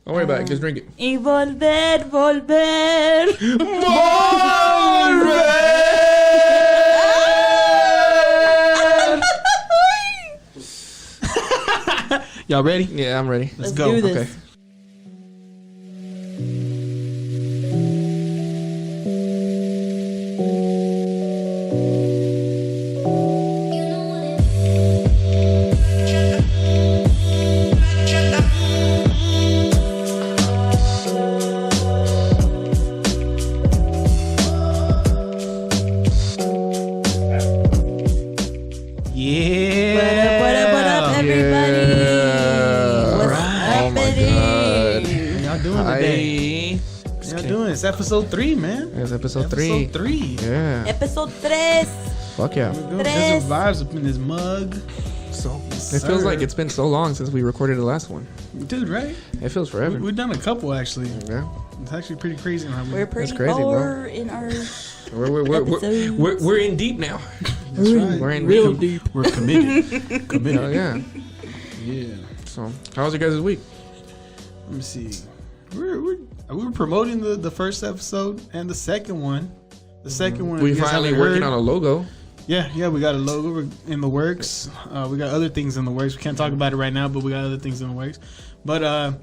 Don't worry about it. Just drink it. Y volver, volver. Volver. Y'all ready? Yeah, I'm ready. Let's go. Do this. Okay. It's episode 3, man. It's episode 3. Episode 3. Yeah. Episode 3. Fuck yeah. There's some vibes up in this mug. So it feels like it's been so long since we recorded the last one. Dude, right? It feels forever. We've done a couple, actually. Yeah. It's actually pretty crazy. We're pretty crazy, far in our We're in deep now. That's right. We're in real deep. We're committed. Committed. Oh, yeah. Yeah. So, how was your guys' week? Let me see. We were promoting the first episode and the second one. The second one. We finally working on a logo. Yeah, we got a logo in the works. We got other things in the works. We can't talk about it right now, but we got other things in the works. But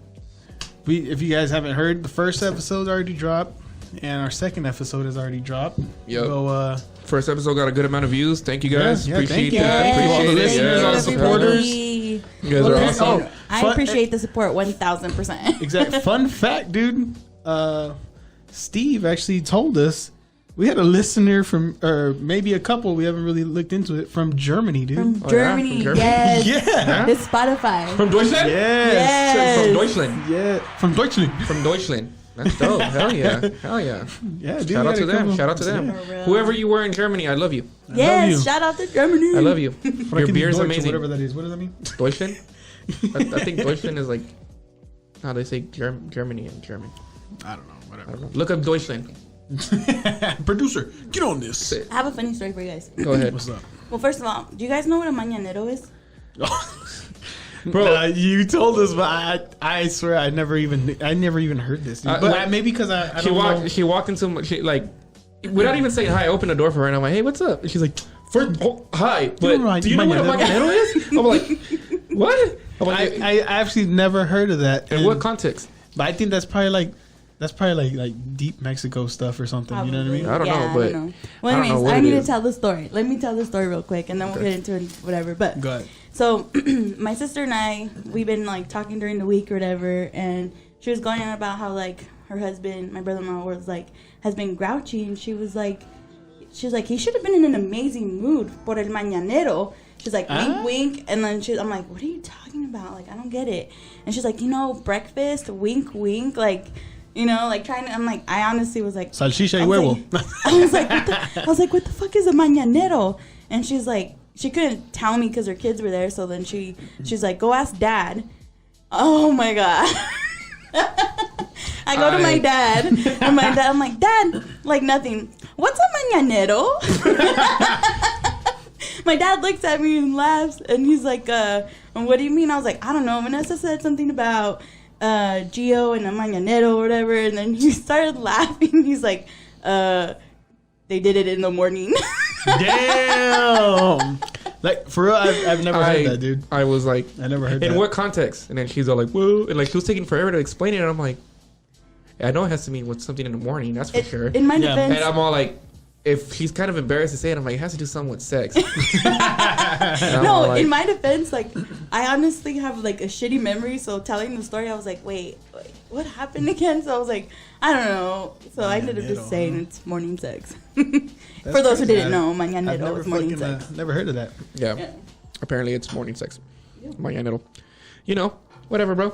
if you guys haven't heard, the first episode already dropped, and our second episode has already dropped. Yep. So, first episode got a good amount of views. Thank you guys. Yeah, Appreciate thank you. that. Thank you, all the Appreciate it. listeners, all the supporters. You guys are awesome. I appreciate the support 1,000%. Exactly. Fun fact, dude. Steve actually told us we had a listener from, or maybe a couple, we haven't really looked into it, from Germany, dude. From Germany, yes. Yeah. It's Spotify. From Deutschland? Yes. From Deutschland. Yeah. From Deutschland. From Deutschland. That's dope. Hell yeah. Hell yeah. Yeah, dude. Shout out to them. Shout out to For them. real. Whoever you were in Germany, I love you. Yes, you. shout out to Germany. I love you. Your beer is amazing. Whatever that is. What does that mean? Deutschland? I think Deutschland is like how they say Germany in German. I don't know. Whatever. I don't know. Look up Deutschland. Producer, get on this. I have a funny story for you guys. Go ahead. What's up? Well, first of all, do you guys know what a Mañanero is? Bro, you told us, but I swear I never even heard this. Dude. But maybe because I don't know. She walked into like without even saying hi. I opened the door for her and I'm like, hey, what's up? And she's like, hi, but do you know what a Mañanero is? I'm like, what? I'm like, I actually never heard of that. in what context? But I think that's probably like deep Mexico stuff or something. Probably. You know what I mean? I don't know, but Well, I don't know anyways, what I it need to is. tell the story. Let me tell the story real quick, and then we'll get into it, whatever. But Go ahead. so, my sister and I, we've been like talking during the week or whatever, and she was going on about how like her husband, my brother-in-law, was like has been grouchy, and she was like, he should have been in an amazing mood por el mañanero. She's like, wink, wink, and then I'm like, what are you talking about? Like, I don't get it. And she's like, breakfast, wink, wink, like. You know, like trying to. I'm like, I honestly was like, salchicha y huevo. I was like, what the fuck is a mañanero? And she's like, she couldn't tell me because her kids were there. So then she's like, go ask dad. Oh my god. I go to my dad, and I'm like, Dad, like nothing. What's a mañanero? My dad looks at me and laughs, and he's like, what do you mean? I was like, I don't know. Vanessa said something about Gio and a mañanero or whatever, and then he started laughing. He's like, they did it in the morning. Damn. Like, for real, I've never heard that, dude. I was like, I never heard that. In what context? And then she's all like, whoa. And like, she was taking forever to explain it. And I'm like, I know it has to mean with something in the morning. That's for sure. In my defense. And I'm all like, if he's kind of embarrassed to say it, I'm like, it has to do something with sex. No, like, in my defense, like, I honestly have like a shitty memory. So telling the story, I was like, wait, what happened again? So I was like, I don't know. So I ended up just saying it's morning sex. For those who didn't know, mañanero is morning sex. Never heard of that. Yeah. Apparently it's morning sex. Mañanero. You know, whatever, bro.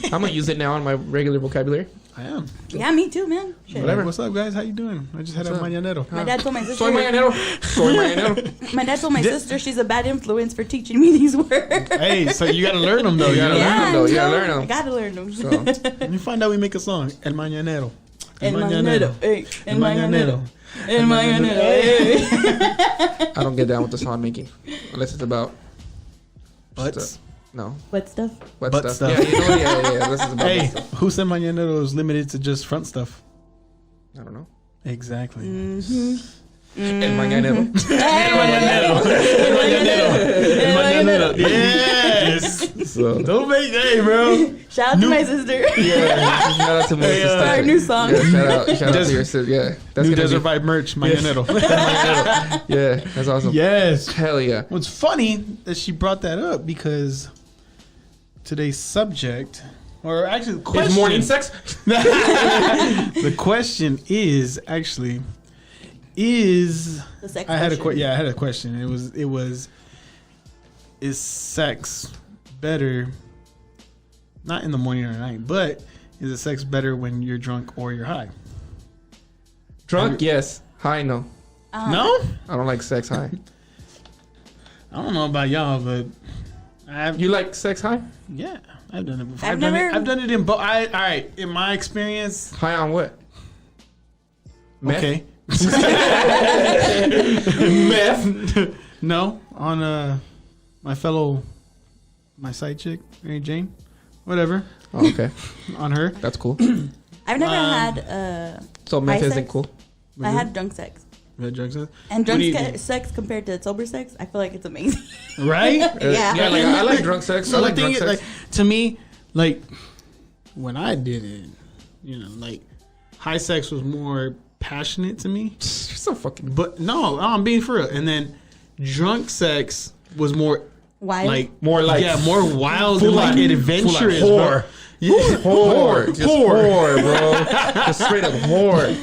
I'm going to use it now in my regular vocabulary. I am. Yeah, me too, man. Shit. Whatever. What's up, guys? How you doing? I just had a mañanero. My dad told my sister. Soy mañanero. Soy mañanero. My dad told my sister she's a bad influence for teaching me these words. Hey, so you gotta learn them though. You gotta learn them though. You gotta learn them. I gotta learn them. So. You find out we make a song, El Mañanero. El mañanero. Hey, El Mañanero. El mañanero. Hey. I don't get down with the song making unless it's about Butts. No. Wet stuff? Wet Butt stuff. stuff. Yeah, you know, yeah. This is about Hey, butt stuff. who said Mañanero is limited to just front stuff? I don't know. Exactly. Mm-hmm. El Mañanero. Mañanero. Yes. So, Don't make hey, bro. Shout out to my sister. yeah, shout out to my sister. Our new song. Yeah, shout out to your sister. Yeah, that's New gonna Desert be, Vibe merch, Mañanero. yeah, that's awesome. Yes. Hell yeah. What's funny that she brought that up because today's subject, or actually the question, Is morning sex? the question is actually is The sex I had a question. I had a question. It was is sex better not in the morning or night, but is it sex better when you're drunk or you're high? Drunk, yes. High, no. No? I don't like sex high. I don't know about y'all, but I've You like sex high? yeah, I've done it before. I've I've never- done it in both. All right, in my experience, High on what? Meth? okay. Meth. No, on my side chick, Mary Jane, whatever, Oh, okay. on her. That's cool. I've never had So meth High isn't sex? cool. I had drunk sex. You had drugs? And What drunk do you- sex compared to sober sex, I feel like it's amazing. Right? Yeah. Yeah, like, I like drunk sex. I So like the thing drunk is, sex. like, to me, like, when I did it, you know, like, high sex was more passionate to me. You're so fucking. But no, I'm being for real. And then drunk sex was more Why? like More like- yeah, more wild Full and like on- adventurous. full on Bro. whore. Yeah, Whore. Just whore, bro. Just straight up whore.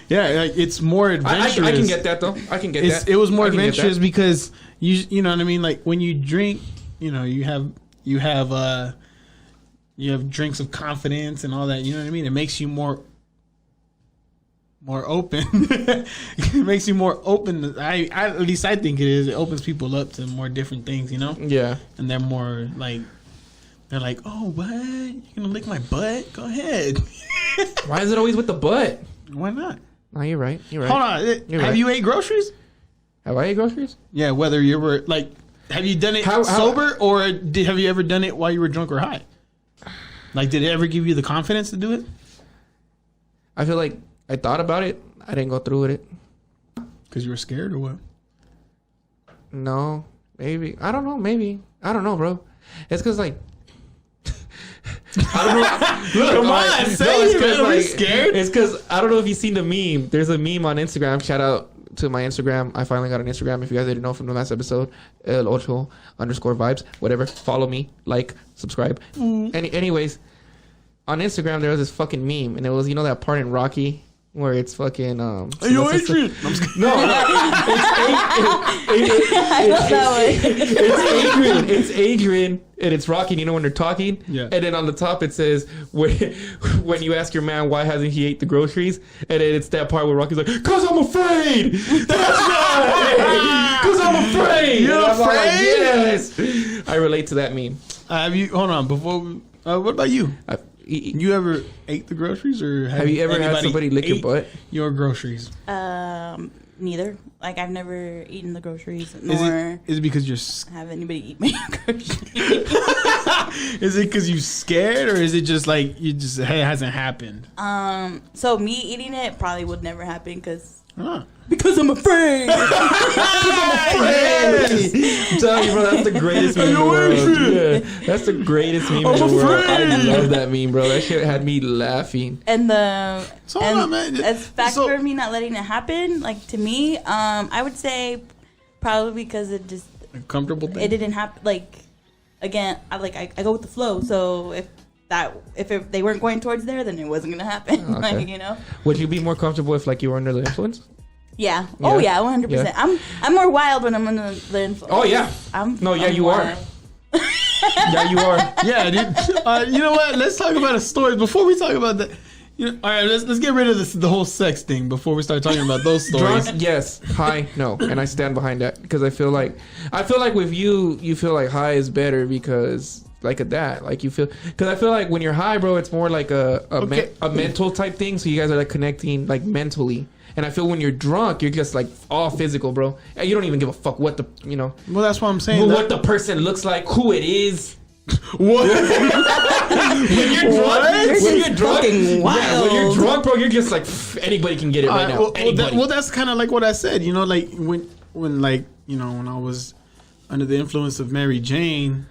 Yeah, like, it's more adventurous. I can get that, though. I can get that. It was more I can get adventurous that. because you know what I mean. Like when you drink, you know, you have drinks of confidence and all that. You know what I mean. It makes you more open. It makes you more open. I at least I think it is. It opens people up to more different things. You know, Yeah. and they're more like. They're like, oh, what? You're gonna lick my butt? Go ahead. Why is it always with the butt? Why not? No, you're right. You're right. Hold on. You're Have right. you ate groceries? Have I ate groceries? Yeah, whether you were like, have you done it sober or have you ever done it while you were drunk or high? Like, did it ever give you the confidence to do it? I feel like I thought about it. I didn't go through with it. Because you were scared or what? No, maybe. I don't know. Maybe. I don't know, bro. It's because, like, I don't know. Look, Come on, like, say it's it, 'cause, man. We're like, scared. It's because I don't know if you've seen the meme. There's a meme on Instagram. Shout out to my Instagram. I finally got an Instagram. If you guys didn't know from the last episode, el8_vibes. Whatever. Follow me, like, subscribe. Anyways, on Instagram there was this fucking meme, and it was, you know, that part in Rocky where it's fucking Hey, yo, what's this- Adrian. No, I love that one. it's Adrian, and it's Rocky. You know when they're talking, Yeah. And then on the top it says when you ask your man why hasn't he ate the groceries, and then it's that part where Rocky's like, "Cause I'm afraid." That's right. Cause I'm afraid. You're And I'm like, afraid? yes. I relate to that meme. Have you? Hold on. Before, what about you? You ever ate the groceries or Have you ever had anybody somebody lick your ate butt? Your groceries. Neither. Like, I've never eaten the groceries, Is nor it because you're? have anybody eat my groceries. Is it because you scared or is it just like you just it hasn't happened? So me eating it probably would never happen because Huh. I'm afraid. Yes. I'm telling you, bro, that's the greatest meme in the world. Yeah, that's the greatest meme in the world. I love that meme, bro. That shit had me laughing. And the So hold on, man. as fact So- for me not letting it happen, like to me, I would say probably because it just A comfortable thing. it didn't happen. Like again, I go with the flow. So if they weren't going towards there, then it wasn't gonna happen. Okay. Like, you know. Would you be more comfortable if, like, you were under the influence? Yeah. Oh Yeah. yeah, 100%. Yeah. I'm more wild when I'm under the influence. Oh, yeah. I'm You are. wild. Yeah, you are. Yeah, dude. You know what? Let's talk about a story before we talk about that. You know, all right, let's get rid of the whole sex thing before we start talking about those stories. Drunk, yes. High, no. And I stand behind that because I feel like with you feel like high is better because like of that, like you feel, because I feel like when you're high, bro, it's more like a mental type thing. So you guys are like connecting like mentally. And I feel when you're drunk, you're just like all physical, bro. You don't even give a fuck what the, you know, Well, that's what I'm saying. what the person looks like, who it is. What? When you're drunk, You're just fucking wild. Yeah, when you're drunk, bro, you're just like anybody can get it right now. Anybody. That's kind of like what I said. You know, like when like when I was under the influence of Mary Jane,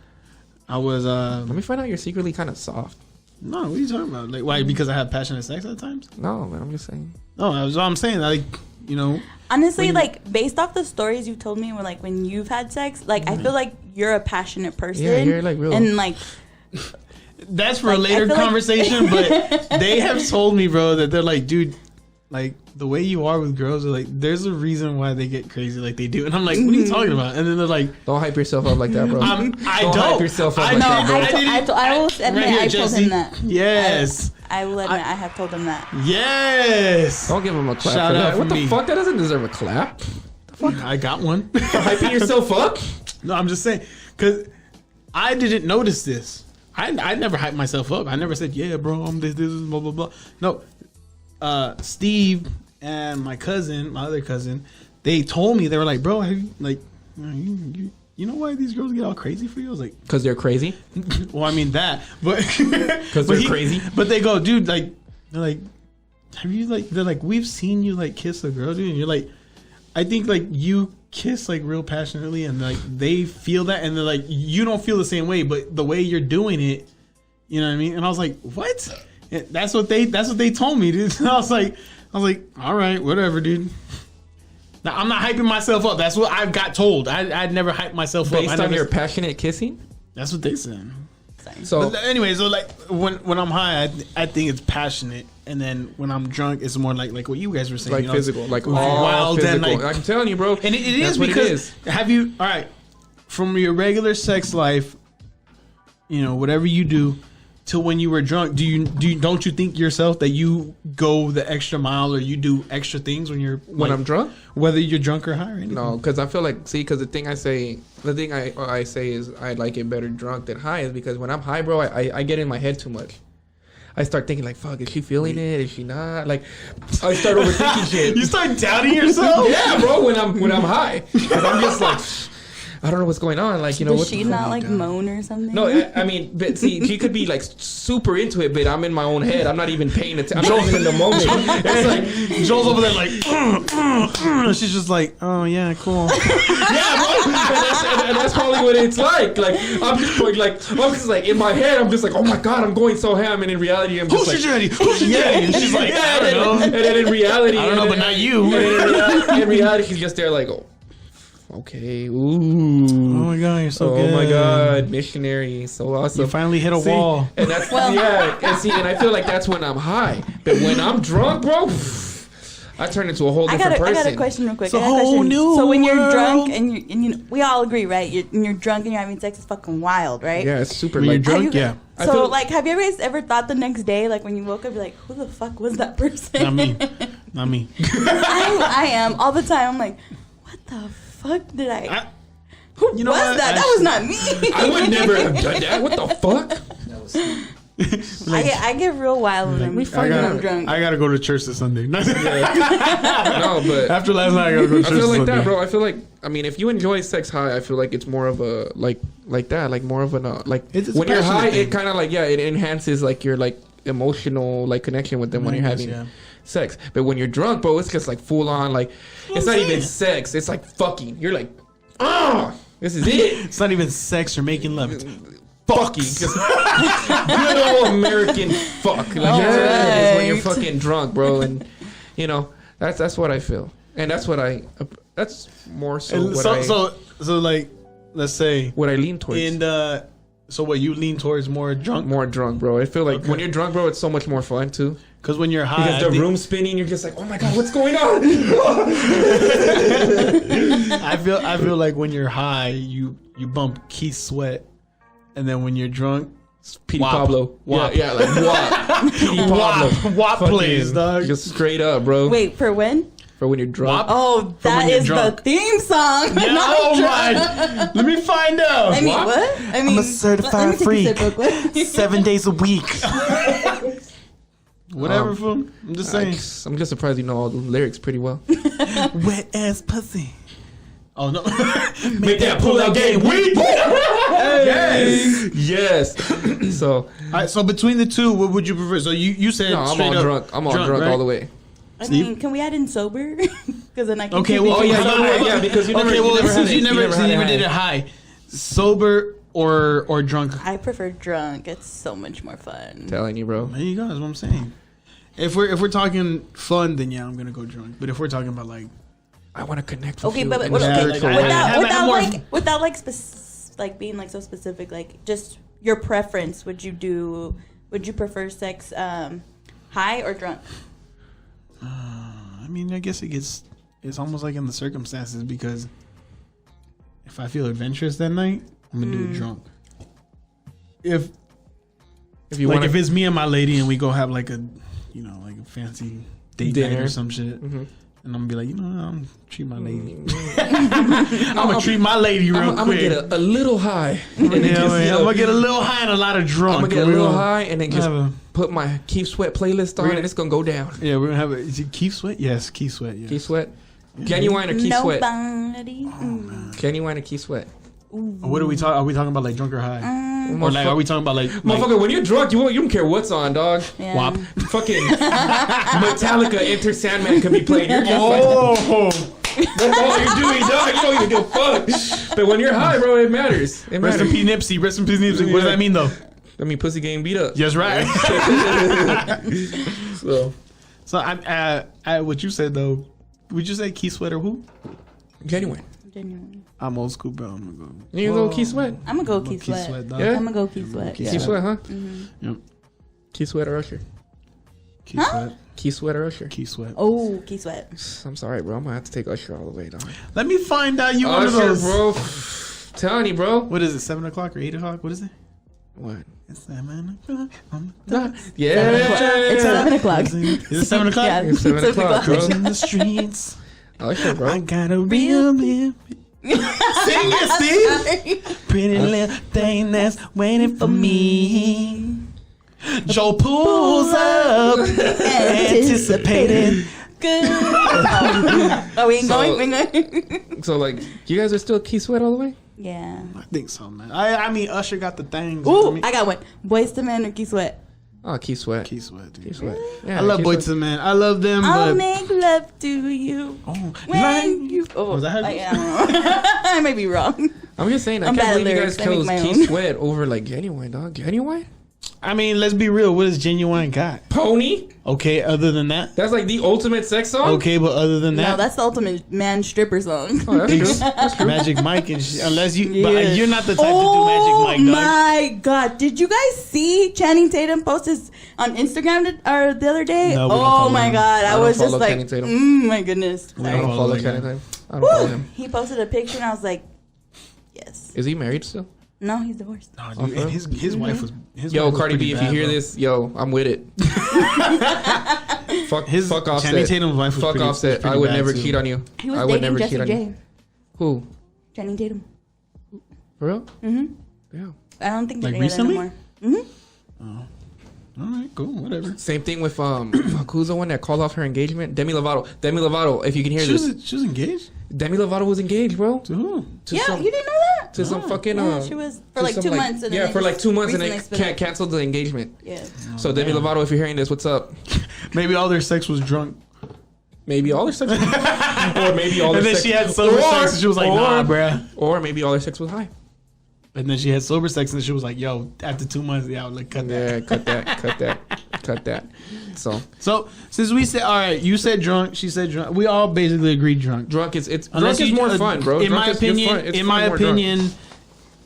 I was. Let me find out you're secretly kind of soft. No, what are you talking about? Like why? Because I have passionate sex at times? No, man, I'm just saying. No, that's what I'm saying. Like honestly, like based off the stories you've told me, where like when you've had sex, like I feel like you're a passionate person. Yeah, you're like real. And like. That's for a later conversation, but they have told me, bro, that they're like, dude, like the way you are with girls, are like, there's a reason why they get crazy like they do, and I'm like, what are you talking about? And then they're like, don't hype yourself up like that, bro. I don't hype yourself up like that, bro. I will admit I told him that. Yes, I will admit I have told him that. Yes, don't give him a clap. Shout out what the me. fuck? That doesn't deserve a clap. I got one. For hyping yourself up? No, I'm just saying because I didn't notice this. I never hyped myself up. I never said, yeah, bro, I'm this, blah, blah, blah. No, Steve and my other cousin, they told me, they were like, bro, have you, like, you know why these girls get all crazy for you? I was like, because they're crazy? Well, I mean that, but. Because they're crazy? But they go, dude, like, they're like, have you, like, they're like, we've seen you, like, kiss a girl, dude. And you're like, I think, like, you kiss like real passionately, and like they feel that, and they're like, you don't feel the same way, but the way you're doing it, you know what I mean? And I was like, what? And that's what they told me, dude. And I was like, all right, whatever, dude. Now I'm not hyping myself up. That's what I've got told. I'd never hype myself up. Based on your passionate kissing? That's what they said. So but anyway, so like when I'm high, I think it's passionate, and then when I'm drunk, it's more like what you guys were saying, like physical, like wild physical. And like, I'm telling you, bro, and it is because have you all right from your regular sex life, whatever you do, to when you were drunk, don't you think yourself that you go the extra mile or you do extra things when I'm drunk, whether you're drunk or high or anything? No, because I feel like because the thing I say is I like it better drunk than high is because when I'm high, bro, I get in my head too much. I start thinking like, fuck, is she feeling it? Is she not? Like, I start overthinking shit. You start doubting yourself? Yeah, bro. When I'm high, because I'm just like, I don't know what's going on. Like, does she not like moan or something? No, I mean, but see, she could be like super into it, but I'm in my own head. I'm not even paying attention. I'm not even in the moment. It's like Joel's over there like, she's just like, oh yeah, cool. Yeah, bro. And that's probably what it's like. Like I'm just like in my head, I'm just like, oh my god, I'm going so ham, and in reality, I'm just who's like, your daddy? Who's your daddy? And she's like, I don't know. And then in reality, I don't know, but not you. In reality, she's just there like, oh. Okay. Ooh. Oh my god, you're so good. Oh my god, missionary, so awesome. You finally hit a wall. And that's and I feel like that's when I'm high. But when I'm drunk, bro, I turn into a whole different person. I got a question real quick. It's a whole new So when you're world. drunk and we all agree, right? You're drunk and you're having sex, it's fucking wild, right? Yeah, it's super. When you're drunk, yeah. So have you guys ever thought the next day, like when you woke up, you're like, who the fuck was that person? Not me. I am all the time. I'm like, what the fuck did I? Who was that? That was not me. I would never have done that. What the fuck? I get real wild when I'm drunk. I gotta go to church this Sunday. No, but after last night, I gotta go to church. I feel like Sunday. that, bro. I feel like, I mean, if you enjoy sex high, I feel like it's more of a like that, like more of an it's when you're high, thing. it kind of like it enhances like your like emotional like connection with them when you're having sex. But when you're drunk, bro, it's just like full on like it's not even sex. It's like fucking. You're like, this is it. It's not even sex or making love. It's fucking. Just good old American fuck. Like that's when you're fucking drunk, bro, and that's what I feel, and that's what that's more so. So like, let's say what I lean towards. And so what you lean towards more drunk? More drunk, bro. I feel like when you're drunk, bro, it's so much more fun too. Because when you're high, because the room's spinning, you're just like, oh my god, what's going on? I feel like when you're high, you bump Keith Sweat, and then when you're drunk, Petey Pablo. WAP. Yeah, like WAP. Petey Pablo. WAP plays, dog. Just straight up, bro. Wait, for when? For when you're drunk. Oh, that is the theme song. Yeah, oh my! Let me find out. I mean, what? I mean, I'm a certified freak. 7 days a week. Whatever, fool. I'm just saying. I'm just surprised you know all the lyrics pretty well. Wet ass pussy. Oh no! Make that pull out game weak. Yes. So, All right, so between the two, what would you prefer? So you said no, I'm straight on up drunk. I'm on drunk right? all the way. I mean, can we add in sober? Because then I can. Okay, keep well, it- yeah, because you never, okay, well, you never since had you it, never had did it high, sober or drunk. I prefer drunk. It's so much more fun. Telling you, bro. There you go. That's what I'm saying. If we're talking fun, then yeah, I'm gonna go drunk. But if we're talking about like, I want to connect with Okay, you. but in okay, a like, spiritual I- way. have without like being like so specific, like just your preference. Would you prefer sex high or drunk? I mean, I guess it's almost like in the circumstances because if I feel adventurous that night, I'm gonna do it drunk. If you like want if it's me and my lady and we go have like a fancy date night Dinner. or some shit, Mhm. and I'm gonna be like, I'm gonna treat my lady. I'm gonna treat my lady real quick. I'm gonna get a little high. And then Yeah, man, I'm gonna get a little high and a lot of drunk. I'm gonna get a little high and then just have a- put my Keith Sweat playlist on and it's gonna go down. Yeah, we're gonna have a. Is it Keith Sweat? Yes, Keith Sweat. Yes. Keith Sweat. Genuine or Keith Sweat? Nobody. Genuine or Keith Sweat? What are we talking? Are we talking about like drunk or high? Or like, are we talking about like Motherfucker, when you're drunk, you don't care what's on, dog. Yeah. WAP? Fucking Metallica, Enter Sandman could be playing. You're just Oh, that's all you're doing, dog. You don't even give a fuck. But when you're high, bro, it matters. It rest in matters. peace, Nipsey. Rest in peace, Nipsey. What does that mean, though? I mean, pussy getting beat up. Yes, right. So, I what you said though? Would you say Keith Sweat or who? genuine. Genuine. I'm old school, bro. I'm gonna go. You go Keith Sweat. I'm gonna go Keith Sweat. dog. Yeah? I'm gonna go Keith Sweat. Keith Yeah. Keith Sweat, huh? Yep. Keith Sweat or Usher? Keith Sweat. Keith Sweat or Usher? Keith Sweat. Oh, Keith Sweat. I'm sorry, bro. I'm gonna have to take Usher all the way, dog. Let me find out you one of Usher, those. bro. Telling you, bro. What is it? 7 o'clock or 8 o'clock? What is it? What? It's 7 o'clock. Yeah. It's 7 o'clock. Is it 7 o'clock? Yeah. It's 7 o'clock, bro. In the streets. Usher, I bro. got a real man. Sing it, Steve. Pretty little thing that's waiting for me. Joe pulls up, anticipating. Good. Oh, we ain't going. We ain't going. So, like, you guys are still Keith Sweat all the way? Yeah. I think so, man. I mean, Usher got the things. Ooh, I got one. Boys to Men or Keith Sweat? Oh, Keith Sweat. Keith Sweat, dude. Keith Sweat. Yeah, I love Keith Boys Sweat. to Men. I love them, I'll but make love to you oh, when like, you. Oh, Was that how it I don't know. I may be wrong. I'm just saying, I I'm can't bad at believe you guys lyrics. I make chose my Keith own. Sweat over, like, Genuine, dog. Genuine? I mean, let's be real. What does Genuine got? Pony? Okay, other than that. That's like the ultimate sex song? Okay, but other than No, that, Oh, that's the ultimate man stripper song. Oh, that's true. That's true. Magic Mike and shit. Unless you, but Yeah. you're not the type to do Oh Magic Mike, dog. my god! Did you guys see Channing Tatum post his on Instagram the other day? No, we don't Oh follow my him. god! I I don't was just follow like, Channing Tatum. my goodness. We I Sorry. don't follow follow that Channing guy. Tatum. I don't follow him. He posted a picture and I was like, yes. Is he married still? No, he's divorced. No, Oh, dude, for and his wife was. His Yo, wife was Cardi pretty B, if bad, you hear bro. this, yo, I'm with it. fuck Channing Offset. Tatum's wife was Fuck pretty, Offset. pretty I would bad, never too. cheat on you. He was I would dating never Jessie cheat on J. you. Who? Channing Tatum. For real? Mm-hmm. Yeah. I don't think they're Like together recently? anymore. Mm-hmm. All right, cool, whatever. Same thing with fuck, who's the one that called off her engagement? Demi Lovato. Demi Lovato. If you can hear She this, was engaged Demi Lovato was engaged, bro. to who? To Yeah, some, you didn't know that? to some fucking Yeah, she was for to like some, 2 months. And yeah, then for they like 2 months, and recently they split up. canceled the engagement. Yeah. So Demi Lovato, if you're hearing this, what's up? Maybe all their sex was drunk, Maybe all their sex, or maybe all their and then sex, she had sober sex, and she was like, "Nah, bruh." Or maybe all their sex was high. And then she had sober sex, and she was like, "Yo, after 2 months, yeah, like cut that." Yeah, cut that, cut that, cut that. So since we said, all right, you said drunk, she said drunk. We all basically agreed drunk. drunk is drunk Unless is you- more fun, bro. In Drunk my is opinion, fun. It's in fun my more drunk. opinion,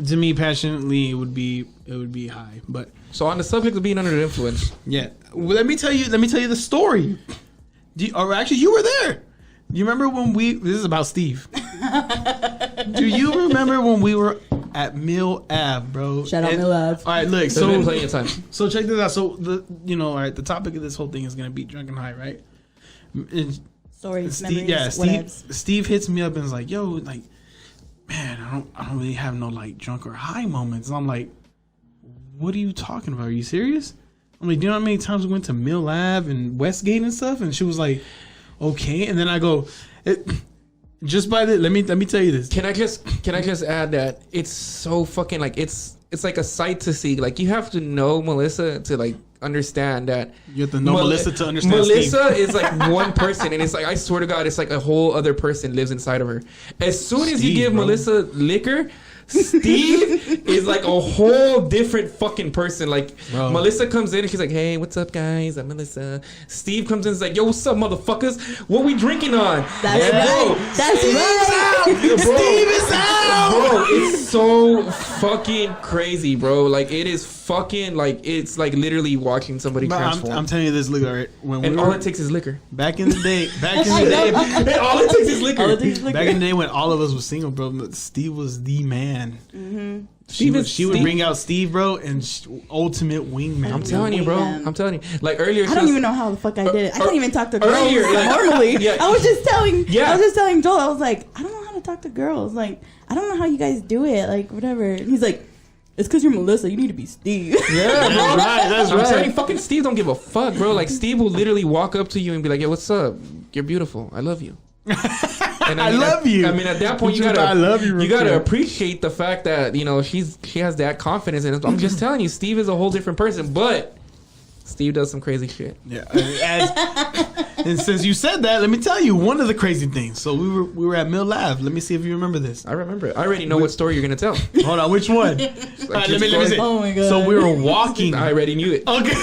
to me, passionately, it would be high. But So on the subject of being under the influence, yeah, well, let me tell you the story. Or actually, you were there. You remember when this is about Steve. Do you remember when we were at Mill Ave, bro? Shout out Mill Ave. All right, look. there's been So plenty of time. So check this out. So all right, the topic of this whole thing is gonna be drunk and high, right? And Stories, Steve, memories, yeah, whatevs. Steve hits me up and is like, "Yo, like, man, I don't really have no like drunk or high moments." And I'm like, "What are you talking about? Are you serious?" I'm like, "Do you know how many times we went to Mill Ave and Westgate and stuff?" And she was like, "Okay." And then I go, Just by the let me tell you this. Can I just add that it's so fucking like it's like a sight to see. Like you have to know Melissa to like understand that. You have to know Melissa to understand. Melissa Steve. is like one person, and it's like I swear to God, it's like a whole other person lives inside of her. As soon as you give Melissa liquor, Steve is like a whole different fucking person. Like Melissa comes in and she's like, "Hey, what's up, guys? I'm Melissa." Steve comes in and is like, "Yo, what's up, motherfuckers? What we drinking on?" That's right. That's right. Steve is out. Bro, it's so fucking crazy, bro. Like it is fucking like it's like literally watching somebody transform. I'm telling you this, look, all right. And all it takes is liquor. Back in the day, All it takes is liquor. Back in the day when all of us were single, bro, Steve was the man. Mm-hmm. She would bring out Steve, bro, and ultimate wingman. I'm telling you, bro. I'm telling you. Like earlier, I don't even know how the fuck I did it. I can't even talk to girls earlier, like, normally. yeah. I was just telling Joel. I was like, I don't know how to talk to girls. Like, I don't know how you guys do it. Like, whatever. And he's like, it's because you're Melissa. You need to be Steve. Yeah, bro. That's I'm right. telling you, fucking Steve don't give a fuck, bro. Like Steve will literally walk up to you and be like, "Yo, what's up? You're beautiful. I love you." And I love you. I mean, at that point, you gotta. I love you. You gotta appreciate the fact that she has that confidence in it. I'm just telling you, Steve is a whole different person, but Steve does some crazy shit. Yeah. And since you said that, let me tell you one of the crazy things. So we were at Mill Lab. Let me see if you remember this. I remember it. I already know what story you're gonna tell. Hold on, which one? Like, Let me see. Oh my God. So we were walking. I already knew it. Okay.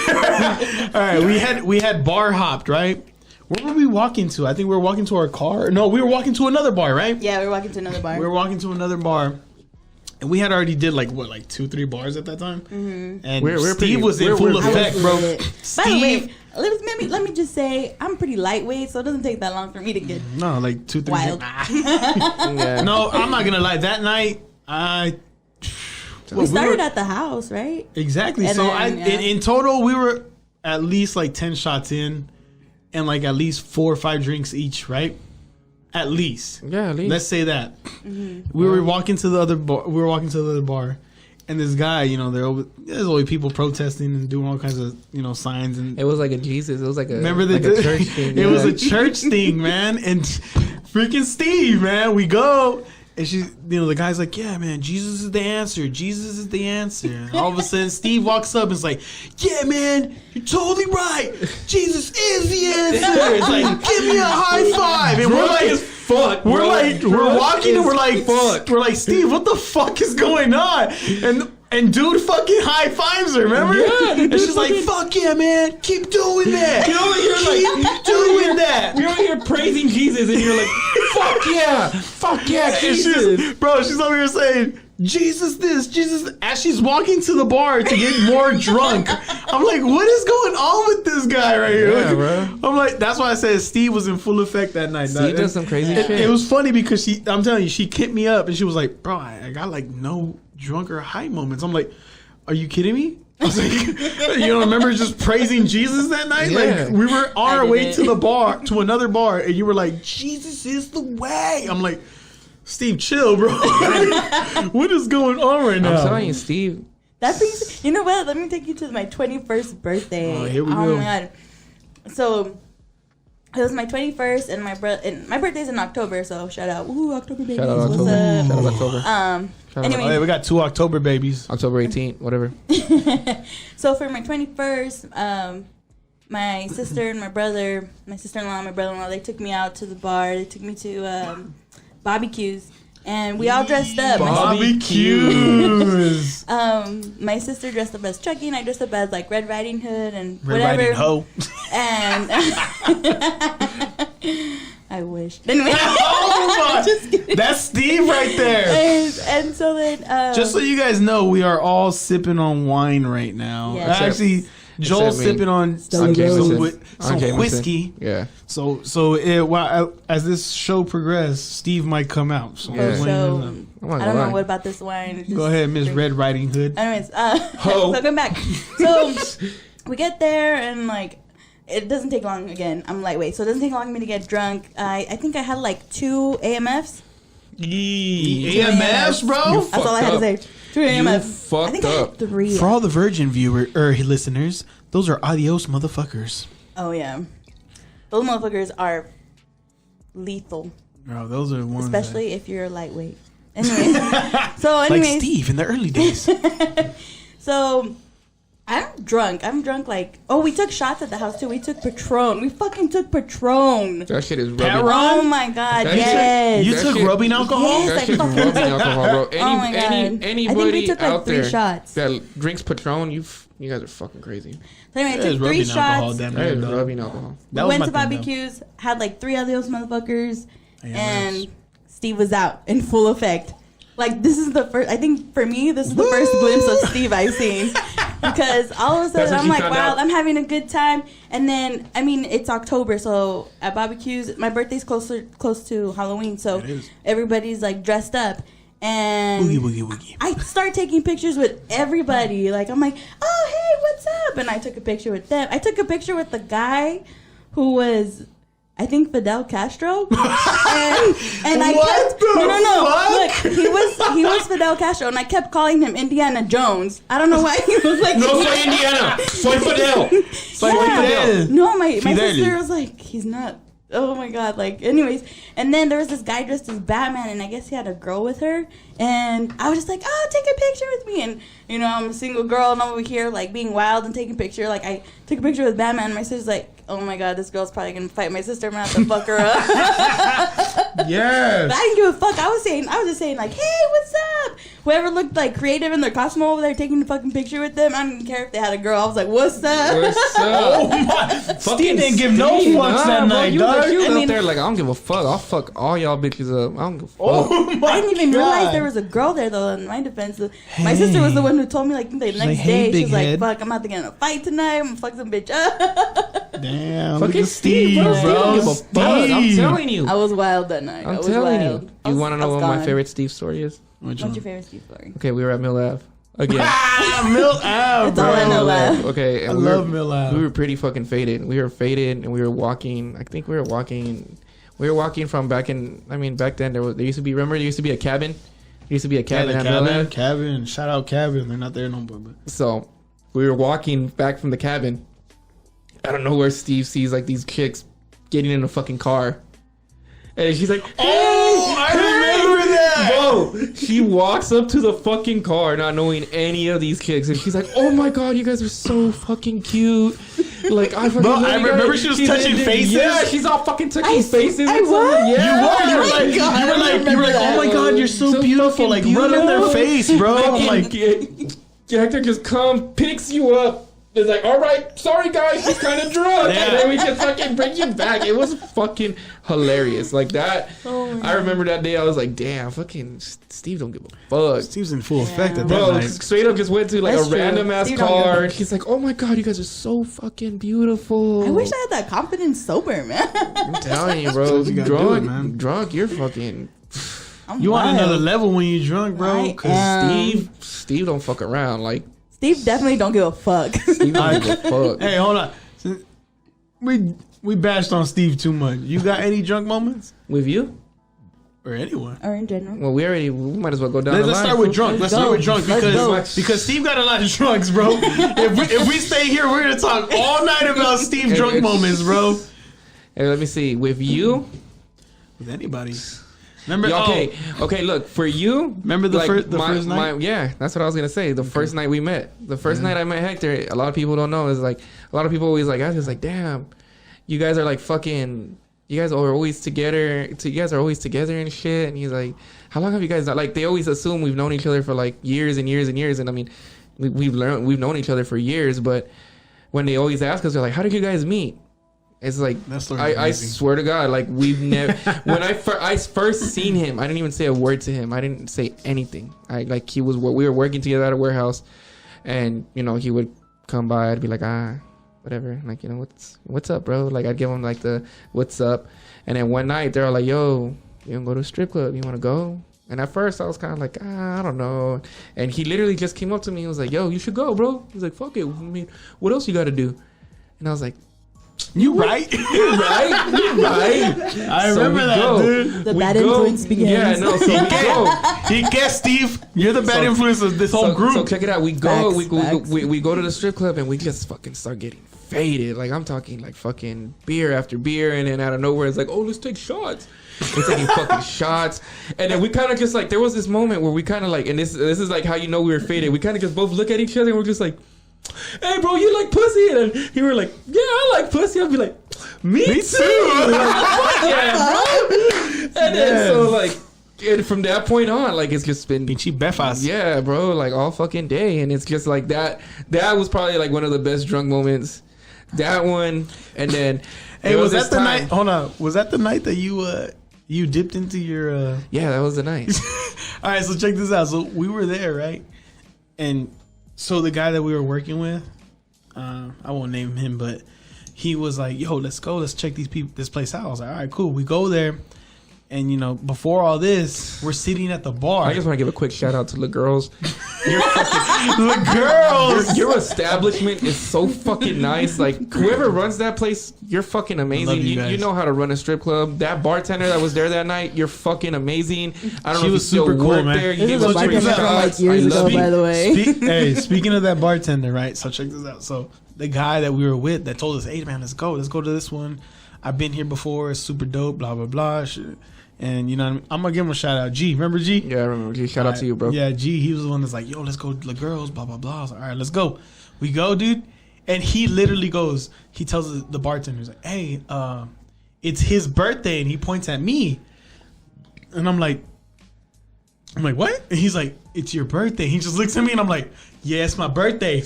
All right. We had bar hopped, right? Where were we walking to? I think we were walking to our car. No, we were walking to another bar, right? Yeah, we were walking to another bar. We were walking to another bar. And we had already did like 2-3 bars at that time. Mm-hmm. And Steve was in full effect, bro. By the way, let me just say, I'm pretty lightweight, so it doesn't take that long for me to get like 2-3 wild. Yeah. No, I'm not gonna lie. That night, we started at the house, right? Exactly. And so then, in total, we were at least like 10 shots in, and like at least 4 or 5 drinks each, right? At least. Yeah, at least. Let's say that. Mm-hmm. We were walking to the other bar. And this guy, there's always people protesting and doing all kinds of, signs. And it was like a Jesus. It was like a a church thing. It was a church thing, man. And freaking Steve, man, we go. And the guy's like, yeah, man, Jesus is the answer. Jesus is the answer. And all of a sudden, Steve walks up and is like, yeah, man, you're totally right. Jesus is the answer. It's like, give me a high five. And we're like, fuck. We're walking and we're like, Steve, what the fuck is going on? And dude fucking high fives her, remember? Yeah, and she's like, fuck yeah, man, keep doing that. Keep doing that. You're over here praising Jesus and you're like, fuck yeah, Jesus. She's over here saying, Jesus this, Jesus. As she's walking to the bar to get more drunk, I'm like, what is going on with this guy right here? Yeah, bro. I'm like, that's why I said Steve was in full effect that night. Steve does some crazy shit. It was funny because I'm telling you, she kicked me up and she was like, bro, I got like no drunk or high moments. I'm like, are you kidding me? I was like, you don't remember just praising Jesus that night? Yeah. Like we were on our way to another bar, and you were like, Jesus is the way. I'm like, Steve, chill, bro. What is going on right now? I'm telling you, Steve. That brings, you know what? Let me take you to my 21st birthday. Oh, here we go. My God. So it was my 21st, and my birthday's in October. So shout out, woohoo, October babies. Shout out What's October. up? Shout out October. Anyway, Oh, yeah, we got 2 October babies. October 18th, whatever. So for my 21st, my sister and my sister-in-law and my brother-in-law, they took me out to the bar. They took me to barbecues, and we all dressed up. Barbecues. My sister dressed up as Chucky, and I dressed up as like Red Riding Hood and Red whatever. Riding Ho. And I wish. Anyway, Oh just kidding. That's Steve right there. And so then, Just so you guys know, we are all sipping on wine right now. Yeah. Actually, Joel's except me. sipping on Stone some whiskey. Yeah. So as this show progresses, Steve might come out. So Yeah. So I'm not I gonna don't know lie. what about this wine. go ahead, Miss Red Riding Hood. Anyways, Ho. so come back. So we get there, and like it doesn't take long. Again, I'm lightweight, so it doesn't take long for me to get drunk. I think I had like 2 AMFs. AMFs, bro. That's all I had to say. 2 AMFs. I think I up. had 3. For all the virgin listeners, those are adios motherfuckers. Oh yeah, those motherfuckers are lethal. Bro, those are the ones. Especially if you're lightweight. Anyway, like Steve in the early days. So I'm drunk. Like, we took shots at the house too. We took Patron. We fucking took Patron. That shit is rubbing. Oh my god, yes. You took rubbing alcohol? Yes, That shit's rubbing alcohol, bro. Oh my God. Anybody I think we took, like, out 3 there shots. that drinks Patron, you guys are fucking crazy. So anyway, I took 3 shots. That is rubbing alcohol. We went to barbecues, had like 3 of those motherfuckers, and Steve was out in full effect. Like, this is the first, I think for me, this is the first glimpse of Steve I've seen. Because all of a sudden, I'm like, wow, I'm having a good time. And then, I mean, it's October, so at barbecues, my birthday's close to Halloween, so everybody's like dressed up. And Boogie. I start taking pictures with everybody. Like, I'm like, oh, hey, what's up? And I took a picture with them. I took a picture with the guy who was, I think, Fidel Castro. and I kept Look, he was Fidel Castro, and I kept calling him Indiana Jones. I don't know why he was like, no, soy Indiana, soy Fidel. Soy Fidel. No, my sister was like, he's not. Oh my god, like, anyways. And then there was this guy dressed as Batman, and I guess he had a girl with her. And I was just like, oh, take a picture with me. And, you know, I'm a single girl, and I'm over here, like, being wild and taking a picture. Like, I took a picture with Batman, and my sister's like, oh my god, this girl's probably gonna fight my sister. I'm gonna have to fuck her up. Yes. But I didn't give a fuck. I was just saying, like, hey, what's up? Whoever looked, like, creative in their costume over there taking the fucking picture with them, I didn't care if they had a girl. I was like, what's up? What's up? Oh my. Steve didn't give no fucks that night, dog. You was out there like, I don't give a fuck. I'll fuck all y'all bitches up. I don't give a fuck. Oh I didn't even realize there was a girl there, though, in my defense. My sister was the one who told me, like, the next day. She was like, fuck, I'm about to get in a fight tonight. I'm gonna fuck some bitch up. Damn. Fucking Steve, bro. Steve don't give a fuck. I'm telling you. I was wild that night. I'm telling you. You want to know what my favorite Steve story is? What's your favorite Steve story? Okay, we were at Mill Ave. Again. Mill Ave, bro. It's all Mill Ave. Okay, and I love Mill Ave. We were pretty fucking faded. We were faded, and we were walking. I think we were walking from back then there used to be. Remember, there used to be a cabin. There used to be a cabin at Mill Ave. Cabin. Shout out Cabin. They're not there no more. But. So we were walking back from the cabin. I don't know where Steve sees like these chicks getting in a fucking car, and she's like, "Oh, I remember that, bro." She walks up to the fucking car, not knowing any of these chicks, and she's like, "Oh my god, you guys are so fucking cute." Like I remember she was touching faces. Yeah, she's all fucking touching faces. I was. Yeah, you were like, oh my god, you're so beautiful. Like rubbing their face, bro. I'm like, Hector just picks you up. It's like, all right, sorry guys, she's kind of drunk. Yeah. And then we just fucking bring you back. It was fucking hilarious. Like that. Oh I remember that day. I was like, damn, fucking Steve don't give a fuck. Steve's in full effect at that bro, night. Straight up just went to like a random ass car. And he's like, oh my god, you guys are so fucking beautiful. I wish I had that confidence sober, man. I'm telling you, bro. Drunk, you're fucking. You on another level when you're drunk, bro. Because Steve don't fuck around. Like. Steve definitely don't give a fuck. Steve don't give a fuck. Hey, hold on. We bashed on Steve too much. You got any drunk moments? With you? Or anyone? Or in general? Well, we might as well go down the line. Let's start with drunk. Let's start with drunk because Steve got a lot of drunks, bro. if we stay here, we're going to talk all night about Steve drunk moments, bro. Hey, let me see. With you? With anybody. Remember? Okay. Look, for you. Remember the first night? Yeah, that's what I was gonna say. The first night we met. The first night I met Hector. A lot of people don't know. Is like a lot of people always like. I was just like, damn, you guys are like fucking. You guys are always together. You guys are always together and shit. And he's like, how long have you guys not? Like they always assume we've known each other for like years and years and years. And I mean, we've known each other for years. But when they always ask us, they're like, how did you guys meet? It's like I swear to God, like we've never. When I first seen him, I didn't even say a word to him. I didn't say anything. We were working together at a warehouse, and you know he would come by. I'd be like whatever. Like you know what's up, bro? Like I'd give him like the what's up, and then one night they're all like, yo, you wanna go to a strip club? You wanna go? And at first I was kind of like I don't know. And he literally just came up to me and was like, yo, you should go, bro. He's like, fuck it. I mean, what else you got to do? And I was like. You right. I remember that, dude. The bad influence begins. Yeah, no, so we go. He guessed, Steve. You're the bad influence of this whole group. So check it out. We go to the strip club and we just fucking start getting faded. Like I'm talking like fucking beer after beer, and then out of nowhere it's like, oh, let's take shots. We're taking fucking shots, and then we kind of just like there was this moment where we kind of like, and this is like how you know we were faded. We kind of just both look at each other and we're just like, hey, bro, you like pussy? And he were like, yeah, I like pussy. I'd be like, me too. Like, fuck yeah, bro. And then so like. And from that point on, like it's just been Pinchy befas. Yeah, bro, like all fucking day, and it's just like that. That was probably like one of the best drunk moments. That one, and then hey, was that the night? Hold on, was that the night that you dipped into your? Yeah, that was the night. All right, so check this out. So we were there, right? And so the guy that we were working with, I won't name him, but he was like, "Yo, let's go. Let's check this place out." I was like, "All right, cool." We go there. And, you know, before all this, we're sitting at the bar. I just want to give a quick shout out to the girls. Your establishment is so fucking nice. Like, whoever runs that place, you're fucking amazing. You know how to run a strip club. That bartender that was there that night, you're fucking amazing. I don't know if you still work there. You gave us free shots. Years ago, by the way. Hey, speaking of that bartender, right? So check this out. So the guy that we were with that told us, hey, man, let's go to this one. I've been here before. It's super dope, blah, blah, blah. Shit. And you know what I mean? I'm gonna give him a shout out. G, remember G? Yeah, I remember G. Shout out to you, bro. Yeah, G, he was the one that's like, yo, let's go to the girls, blah, blah, blah. I was like, all right, let's go. We go, dude. And he literally goes, he tells the bartender, he's like, hey, it's his birthday. And he points at me. And I'm like, what? And he's like, it's your birthday. He just looks at me and I'm like, yeah, it's my birthday.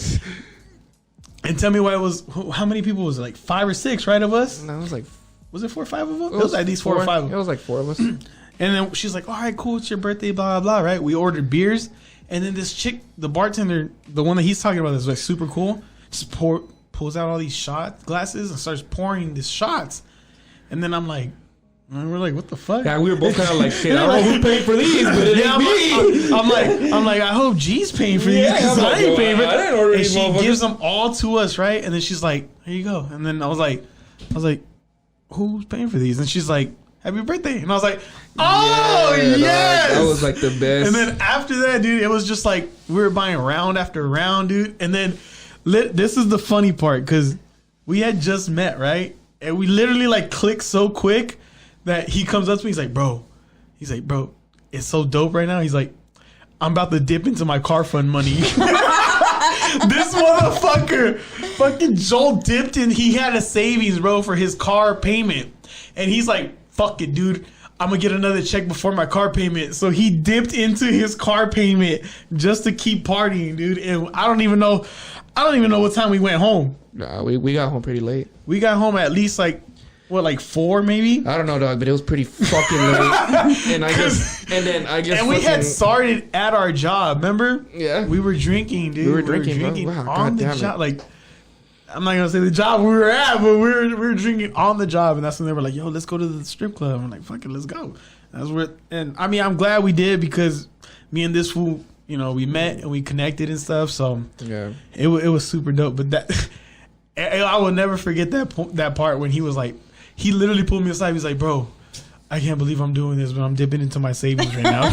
And tell me why it was, how many people was it? Like 5 or 6, right, of us? No, it was like... Was it 4 or 5 of us? It was at least 4 or 5. It was like 4 of us. And then she's like, all right, cool. It's your birthday, blah, blah, blah, right? We ordered beers. And then this chick, the bartender, the one that he's talking about is like super cool, just pulls out all these shot glasses and starts pouring these shots. And then I'm like, and we're like, what the fuck? Yeah, we were both kind of like, shit, I don't know who paid for these, but it ain't me. I'm like, I hope G's paying for these because I ain't paying for it. And she gives them all to us, right? And then she's like, here you go. And then I was like, who's paying for these? And she's like, happy birthday. And I was like, oh, yeah, yes. That was like the best. And then after that, dude, it was just like we were buying round after round, dude. And then this is the funny part because we had just met, right? And we literally like clicked so quick that he comes up to me. He's like, bro, it's so dope right now. He's like, I'm about to dip into my car fund money. This motherfucker fucking Joel dipped in. He had a savings, bro, for his car payment. And he's like, fuck it, dude. I'm going to get another check before my car payment. So he dipped into his car payment just to keep partying, dude. And I don't even know what time we went home. Nah, we got home pretty late. We got home at least like 4 maybe? I don't know, dog, but it was pretty fucking late. And we had started at our job, remember? Yeah. We were drinking, dude. We were drinking bro. Wow, on the job. Like, I'm not gonna say the job we were at, but we were drinking on the job, and that's when they were like, "Yo, let's go to the strip club." I'm like, "Fuck it, let's go." That's where, and I mean, I'm glad we did because me and this fool, you know, we met and we connected and stuff. So yeah, it was super dope. But that I will never forget that part when he was like, he literally pulled me aside. He's like, "Bro, I can't believe I'm doing this, but I'm dipping into my savings right now."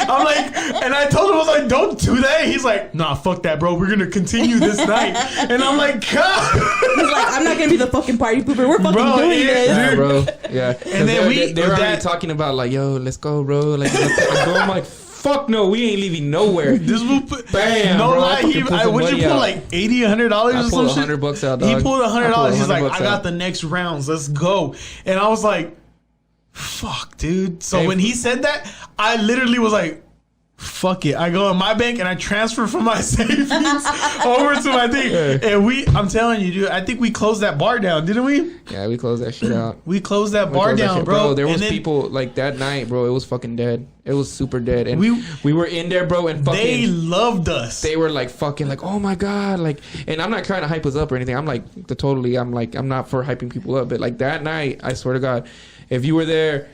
I'm like, and I told him, I was like, don't do that. He's like, nah, fuck that, bro. We're going to continue this night. And I'm like, God. He's like, I'm not going to be the fucking party pooper. We're fucking doing this. Yeah, bro. Yeah. And then they were already talking about like, yo, let's go, bro. Like, let's go. I'm like, fuck no, we ain't leaving nowhere. This will put, bam, no bro, lie, would you pull like $80, $100 or some shit? $100 out, dog. He pulled $100. He's like, I got the next rounds. Let's go. And I was like, fuck, dude. So when he said that, I literally was like, fuck it. I go in my bank and I transfer from my savings over to my thing. And I'm telling you, dude, I think we closed that bar down, didn't we? Yeah, we closed that shit out. We closed that bar down, bro. There was people like that night, bro. It was fucking dead. It was super dead. And we were in there, bro, and fucking they loved us. They were like fucking like, oh my God. Like, and I'm not trying to hype us up or anything. I'm like I'm not for hyping people up. But like that night, I swear to God, if you were there,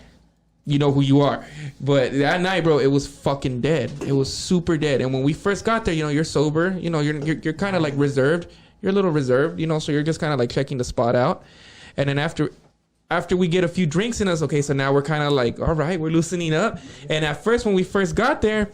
you know who you are. But that night, bro, it was fucking dead. It was super dead. And when we first got there, you know, you're sober. You know, you're kind of like reserved. You're a little reserved, you know, so you're just kind of like checking the spot out. And then after we get a few drinks in us, okay, so now we're kind of like, all right, we're loosening up. And at first, when we first got there,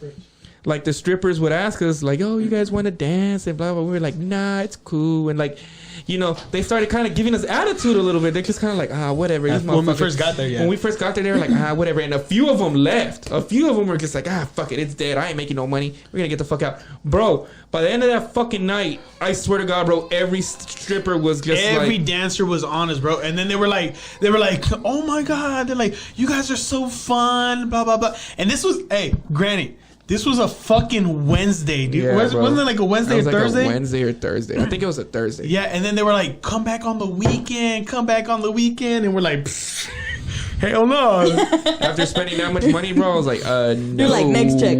like the strippers would ask us like, oh, you guys want to dance and blah, blah. We were like, nah, it's cool. And like, you know, they started kind of giving us attitude a little bit. They're just kind of like, whatever. When we first got there, yeah. When we first got there, they were like, whatever. And a few of them left. A few of them were just like, fuck it, it's dead. I ain't making no money. We're gonna get the fuck out, bro. By the end of that fucking night, I swear to God, bro, every stripper was just every dancer was honest, bro. And then they were like, oh my God, they're like, you guys are so fun, blah blah blah. And this was, granted, this was a fucking Wednesday, dude. Yeah, wasn't it like a Wednesday or Thursday? A Wednesday or Thursday. I think it was a Thursday. Yeah, and then they were like, come back on the weekend, and we're like, hell no. After spending that much money, bro, I was like, no. You're like, next check.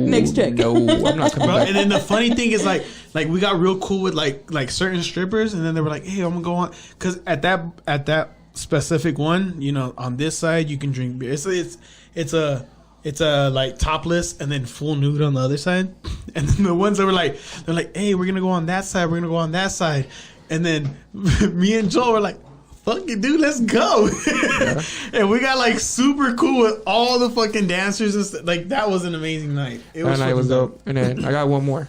No, I'm not coming back. And then the funny thing is like we got real cool with like certain strippers, and then they were like, hey, I'm gonna go on, because at that specific one, you know, on this side you can drink beer. It's a like topless and then full nude on the other side. And then the ones that were like, they're like, hey, we're gonna go on that side, and then me and Joel were like, fuck it, dude, let's go. Yeah. And we got like super cool with all the fucking dancers and stuff. Like, that was an amazing night. That night was dope. And then I got one more.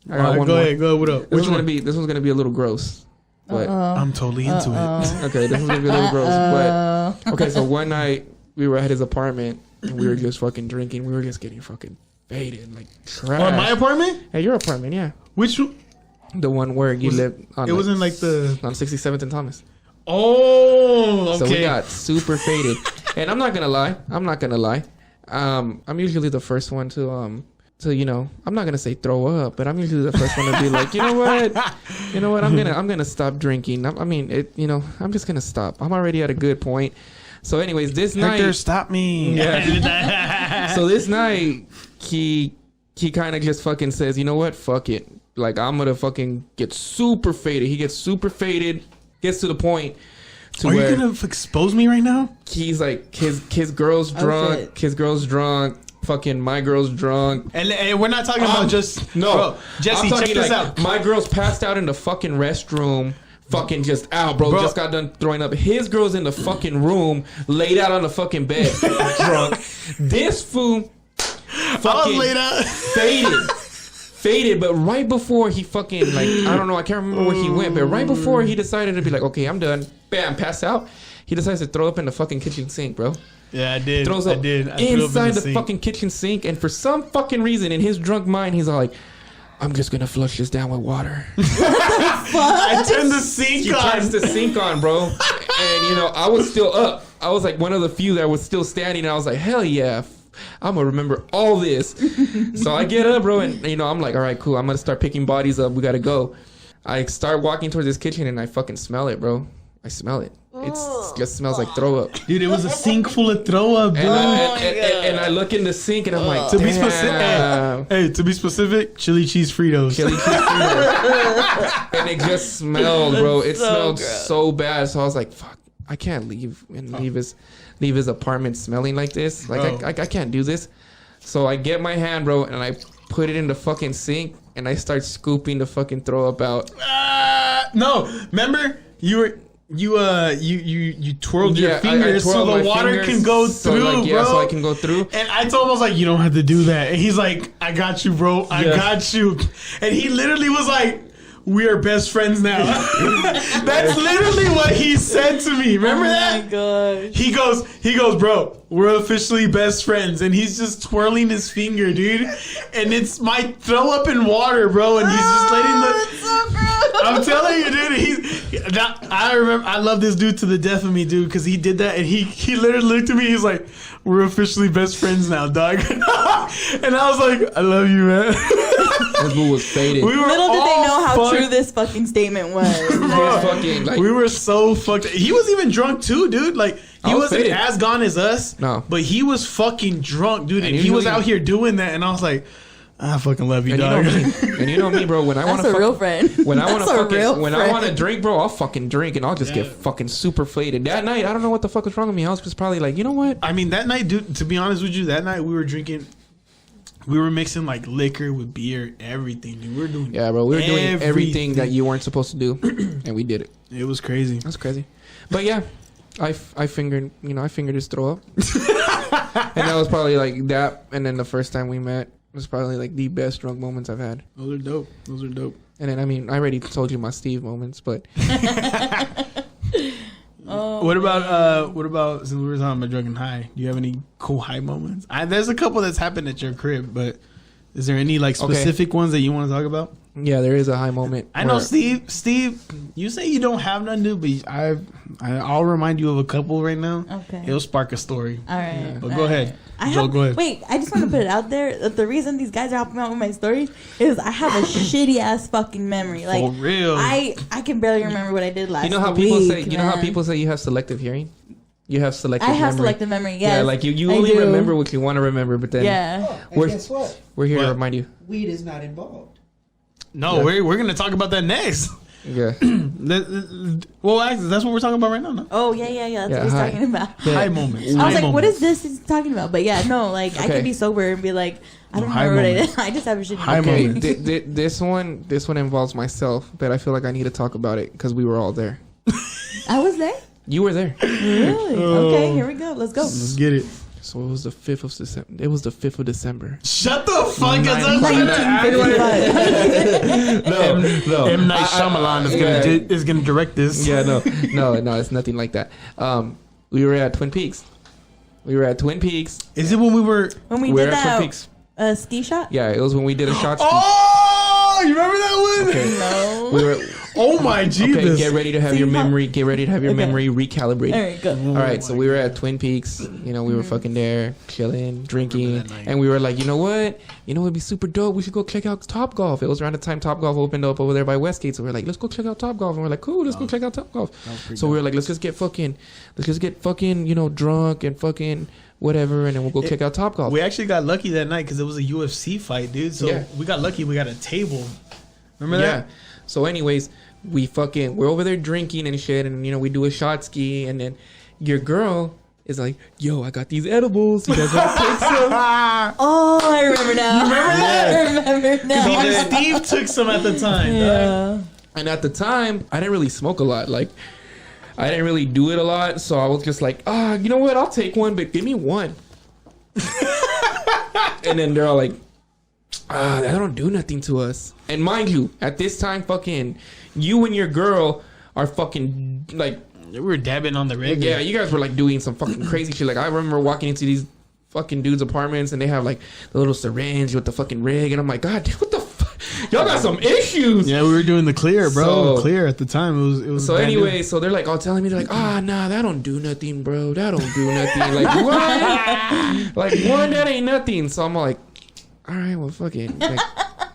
Go ahead, what up? This one's gonna be a little gross. But I'm totally into it. Okay, this one's gonna be a little gross. But okay, so one night we were at his apartment and we were just fucking drinking. We were just getting fucking faded, like trash. Oh, my apartment? Hey, your apartment, yeah. Which one? The one where you lived on. It wasn't like the on 67th and Thomas. Oh, okay. So we got super faded. And I'm not gonna lie. I'm usually the first one to you know, I'm not gonna say throw up, but I'm usually the first one to be like, you know what, I'm gonna stop drinking. You know, I'm just gonna stop. I'm already at a good point. So anyways, this night, Hector, stop me. Yeah. So this night, he kind of just fucking says, you know what, fuck it. Like, I'm gonna fucking get super faded. He gets super faded, gets to the point to Are where you gonna expose me right now? He's like, his girl's drunk, fucking my girl's drunk. And we're not talking about just... No. Bro, Jesse, check this out. My girl's passed out in the fucking restroom. Fucking just out, bro. Just got done throwing up. His girl's in the fucking room, laid out on the fucking bed, drunk. This fool fucking laid out. Faded, but right before he fucking, like, I don't know, I can't remember where he went, but right before he decided to be like, okay, I'm done, bam, pass out, he decides to throw up in the fucking kitchen sink, bro. Yeah, I did. Throws up I inside the fucking kitchen sink, and for some fucking reason, in his drunk mind, he's all like, I'm just gonna flush this down with water. I turned the sink on. He turns the sink on, bro. And, you know, I was still up. I was like one of the few that was still standing, and I was like, hell yeah. I'm gonna remember all this. So I get up, bro, and, you know, I'm like, all right, cool. I'm gonna start picking bodies up. We gotta go. I start walking towards this kitchen, and I fucking smell it, bro. I smell it. It just smells like throw up. Dude, it was a sink full of throw up, dude. And I look in the sink, and I'm like, to be specific, to be specific, chili cheese Fritos. And it just smelled, bro. It smelled so bad. So I was like, fuck, I can't leave his apartment smelling like this. Like, I can't do this. So I get my hand, bro, and I put it in the fucking sink, and I start scooping the fucking throw up out. No, remember you twirled your fingers so the water can go through, bro. So I can go through. And I told him, I was like, you don't have to do that. And he's like, I got you, bro. I got you. And he literally was like, we are best friends now. That's literally what he said to me. Remember that? Oh my gosh. He goes, bro, we're officially best friends. And he's just twirling his finger, dude. And it's my throw up in water, bro. And he's just letting That's so gross. I'm telling you, dude. I love this dude to the death of me, dude, because he did that, and he literally looked at me. He's like, "We're officially best friends now, dog." And I was like, "I love you, man." This fool was faded. Little did they know how true this fucking statement was. We were so fucked. He was even drunk too, dude. Like, he wasn't faded. As gone as us. No, but he was fucking drunk, dude, and he was out here doing that, and I was like, I fucking love you, dog. And you know me, bro. When I want to, that's a real friend. When I want to drink, bro, I'll fucking drink, and I'll just get fucking super faded. That night, I don't know what the fuck was wrong with me. I was just probably like, you know what? I mean, that night, dude. To be honest with you, that night we were drinking. We were mixing like liquor with beer, everything, dude. We were doing. Yeah, bro. We were doing everything that you weren't supposed to do, and we did it. It was crazy. That's crazy. But yeah, I fingered his throw up, and that was probably like that. And then the first time we met was probably like the best drunk moments I've had. Those are dope. And then, I mean, I already told you my Steve moments, but What about since we were talking about drunken high? Do you have any cool high moments? There's a couple that's happened at your crib, but is there any like specific ones that you want to talk about? yeah, there is a high moment. I know Steve, you say you don't have none new, but I'll remind you of a couple right now. Okay. It'll spark a story. All right. But go ahead. Joel, go ahead. Wait, I just want to put it out there that the reason these guys are helping me out with my stories is I have a shitty ass fucking memory. Like, For real. I can barely remember what I did last week. You know how people say? You know how people say you have selective hearing? You have selective. I have memory. selective memory. Yes, Yeah, like you only remember what you want to remember, but then yeah. And guess what? we're here to What? remind you. Weed is not involved. No, we're gonna talk about that next. Yeah. Well, actually, that's what we're talking about right now. No? Oh yeah. That's Yeah, what he's hi. talking about. High moments. I was like, what is this he's talking about? But yeah, no, like I Okay. can be sober and be like, I don't High remember what I moments. did. I just have a shitty High memory. moments. This one involves myself, but I feel like I need to talk about it because we were all there. I was there. You were there. Really? Okay, here we go. Let's go. Let's get it. So it was the 5th of December. It was the 5th of December. Shut the fuck up. 1955. No. M. Night Shyamalan is gonna direct this. Yeah, no, it's nothing like that. We were at Twin Peaks. Is it when we were? When we We're did at Twin that Peaks. ski shot. Yeah, it was when we did a shot. Oh, you remember that one? Okay. No. We were Oh my Jesus! okay. Get ready to have your See, memory. Get ready to have your Okay. memory recalibrated. All right, go. All right, so we were at Twin Peaks. You know, we were fucking there, chilling, drinking, that night. and we were like, you know what? It'd be super dope. We should go check out Top Golf. It was around the time Top Golf opened up over there by Westgate. So we were like, let's go check out Top Golf. And we're like, cool, let's go check out Top Golf. So we were like, let's just get fucking, drunk and fucking whatever, and then we'll go check out Top Golf. We actually got lucky that night because it was a UFC fight, dude. So Yeah. we got lucky. We got a table. Remember Yeah. that? So, anyways, we're over there drinking and shit, and we do a shot ski, and then your girl is like, "Yo, I got these edibles. You guys want to take some?" Oh, I remember now. You remember that? I remember now. Even Steve took some at the time. dog. Yeah. And at the time, I didn't really smoke a lot. Like, I didn't really do it a lot, so I was just like, you know what? I'll take one, but give me one. And then they're all like, that don't do nothing to us. And mind you, at this time, fucking, you and your girl are fucking, like, We were dabbing on the regular. yeah, you guys were, like, doing some fucking crazy shit. Like, I remember walking into these fucking dudes' apartments, and they have, like, the little syringe with the fucking rig, and I'm like, God, what the fuck? Y'all got some issues. Yeah, we were doing the clear, bro. So- Clear at the time. It was. So brand new. anyway, so they're like all telling me, they're like, nah, that don't do nothing, bro. That don't do nothing. Like, what? Like, one, that ain't nothing. So I'm like, all right, well, fuck it. Like,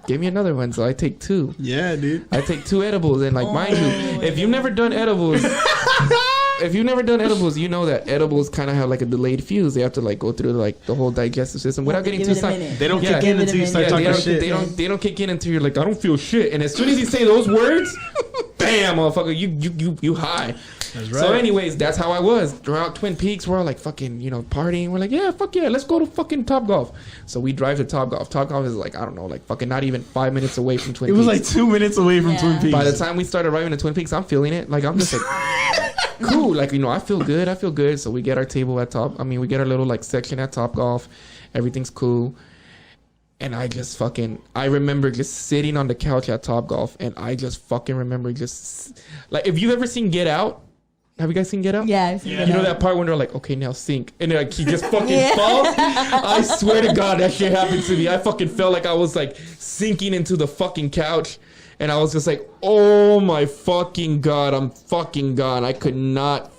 give me another one. So I take two. Yeah, dude. I take two edibles. And, like, mind you, if you've never done edibles, you know that edibles kind of have, like, a delayed fuse. They have to, like, go through, like, the whole digestive system without getting Give too it a scientific. minute. They don't Yeah. kick in until you start Yeah, talking they don't, shit. they don't kick in until you're like, I don't feel shit. And as soon as you say those words, bam, motherfucker, you high. That's right. So anyways, that's how I was. Throughout Twin Peaks, we're all like fucking, partying. We're like, yeah, fuck yeah, let's go to fucking Top Golf. So we drive to Top Golf. Top Golf is like, I don't know, like fucking not even 5 minutes away from Twin It Peaks. was like 2 minutes away from Yeah. Twin Peaks. By the time we started arriving at Twin Peaks, I'm feeling it. Like, I'm just like, cool. Like, I feel good. So we get our table at we get our little, like, section at Top Golf. Everything's cool. And I remember just sitting on the couch at Top Golf, and I just fucking remember like, if you've ever seen Get Out, have you guys seen Get Out? Yeah, I've seen You know that part when they're like, okay, now sink. And like, he just fucking falls? I swear to God, that shit happened to me. I fucking felt like I was like sinking into the fucking couch. And I was just like, oh my fucking God, I'm fucking gone. I could not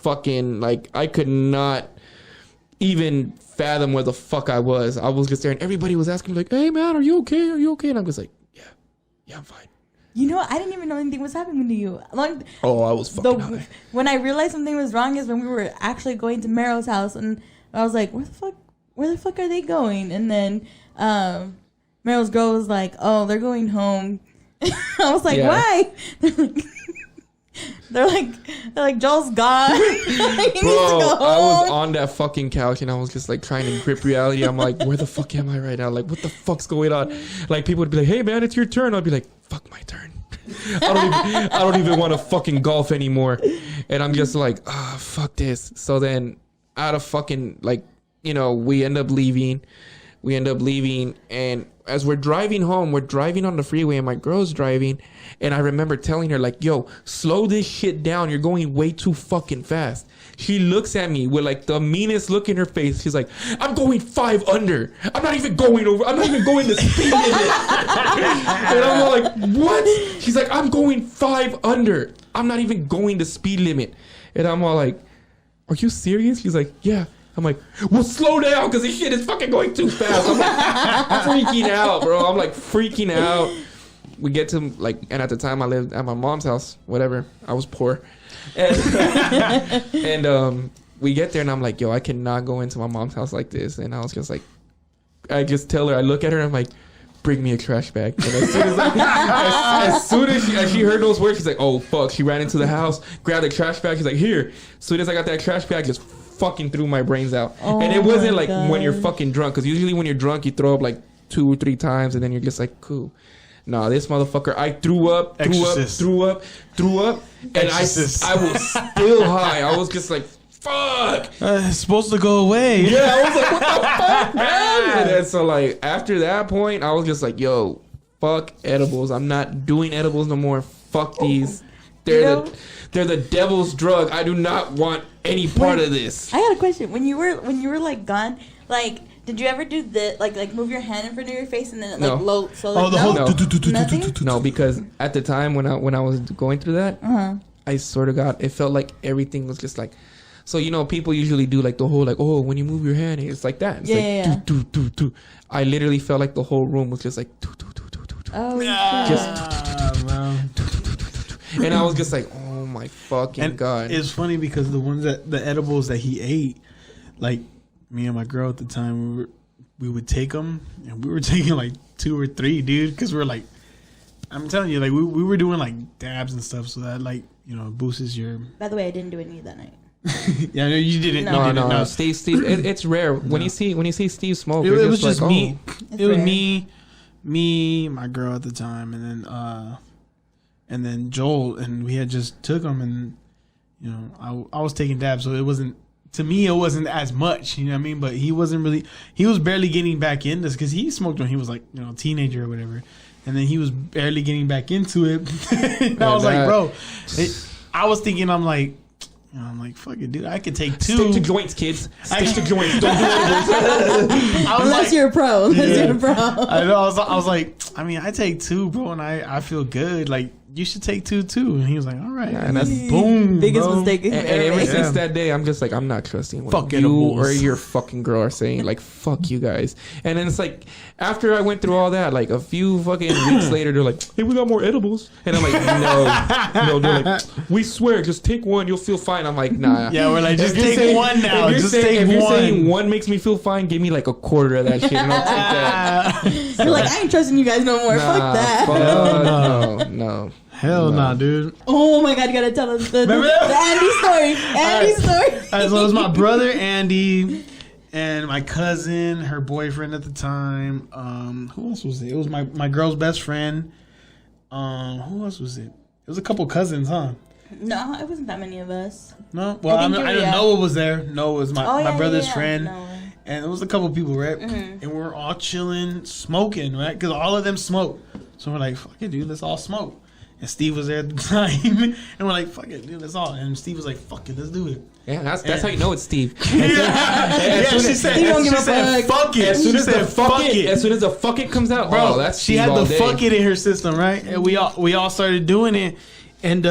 even fathom where the fuck I was. I was just there, and everybody was asking me like, hey man, are you okay? Are you okay? And I'm just like, yeah, I'm fine. You know, I didn't even know anything was happening to you. Like, Oh, I was fucking high. when I realized something was wrong is when we were actually going to Meryl's house, and I was like, where the fuck are they going? And then Meryl's girl was like, oh, they're going home. I was like, Yeah. why? They're like Joel's gone. He needs to Bro, go I was home. on that fucking couch, and I was just like trying to grip reality. I'm like, where the fuck am I right now? Like, what the fuck's going on? Like, people would be like, hey man, it's your turn. I'd be like, fuck my turn. I don't even want to fucking golf anymore. And I'm just like, fuck this. So then out of fucking, like, we end up leaving, and as we're driving home, we're driving on the freeway, and my girl's driving, and I remember telling her like, "Yo, slow this shit down. You're going way too fucking fast." She looks at me with like the meanest look in her face. She's like, "I'm going 5 under. I'm not even going over. I'm not even going the speed limit." And I'm all like, "What?" She's like, "I'm going 5 under. I'm not even going the speed limit." And I'm all like, "Are you serious?" She's like, "Yeah." I'm like, "Well, slow down because this shit is fucking going too fast." I'm like freaking out, bro. I'm like freaking out. We get to like, and at the time I lived at my mom's house, whatever. I was poor. And we get there and I'm like, "Yo, I cannot go into my mom's house like this." And I was just like, I just tell her, I look at her and I'm like, "Bring me a trash bag." And as soon as she heard those words, she's like, "Oh fuck." She ran into the house, grabbed the trash bag. She's like, "Here." As soon as I got that trash bag, just fucking threw my brains out. And it wasn't like when you're fucking drunk, because usually when you're drunk you throw up like 2 or 3 times and then you're just like, cool. Nah, this motherfucker, I threw up, and I was still high. I was just like, fuck. It's supposed to go away. Yeah, I was like, what the fuck, man? And then so like after that point, I was just like, yo, fuck edibles. I'm not doing edibles no more. Fuck these. They're the devil's drug. I do not want any part of this. I got a question. When you were like gone, like did you ever do the like move your hand in front of your face and then it, like low? So like, Nothing? No, because at the time when I was going through that, I sort of got, it felt like everything was just like, so you know people usually do like the whole like, oh, when you move your hand it's like that. It's like do. I literally felt like the whole room was just like do. Oh, just and I was just like, oh my fucking god. It's funny because the edibles that he ate, like me and my girl at the time, we would take them, and we were taking like 2 or 3, dude, because we're like, I'm telling you, like we were doing like dabs and stuff, so that like, you know, boosts your. By the way, I didn't do any that night. Yeah, no, you didn't. No. Steve. It's rare when you see Steve smoke. It was just like, me. It was rare. me, my girl at the time, and then Joel, and we had just took them, and you know, I was taking dabs, so it wasn't, to me it wasn't as much, you know what I mean? But he was barely getting back in this because he smoked when he was like, you know, a teenager or whatever, and then he was barely getting back into it. And I was like, bro, I was thinking, I'm like, fuck it, dude. I could take 2. Stick to joints, kids. Stick to joints. Don't do edibles. Unless you're a pro. You're a pro. I know. I was like, I mean, I take 2, bro, and I feel good. Like, you should take 2 too. And he was like, all right. Yeah, and that's boom, biggest bro. mistake. And ever since that day, I'm just like, I'm not trusting what Fuck you edibles. or your fucking girl are saying. Like, fuck you guys. And then it's like, after I went through all that, like a few fucking weeks later, they're like, hey, we got more edibles. And I'm like, no. They're like, we swear, just take 1, you'll feel fine. I'm like, nah. Yeah, we're like, just take 1 now. Just take 1. If you're saying 1 makes me feel fine, give me like a quarter of that shit, and I'll take that. You're like, I ain't trusting you guys no more. Fuck that. No. Hell nah, dude. Oh my god, you gotta tell us the Andy story. Andy story. So it was my brother Andy and my cousin, her boyfriend at the time. Who else was it? It was my girl's best friend. Who else was it? It was a couple cousins, huh? No, it wasn't that many of us. No, well, I didn't know it was there. No, it was my brother's friend. No. And it was a couple people, right? Mm-hmm. And we're all chilling, smoking, right? Because all of them smoke. So we're like, fuck it, dude, let's all smoke. And Steve was there at the time. And we're like, fuck it, dude, let's all. And Steve was like, fuck it, let's do it. Yeah, that's how you know it's Steve. She said, fuck it. As soon as the fuck it comes out, bro, that's she Steve had all the day. fuck it in her system, right? And we all started doing it. And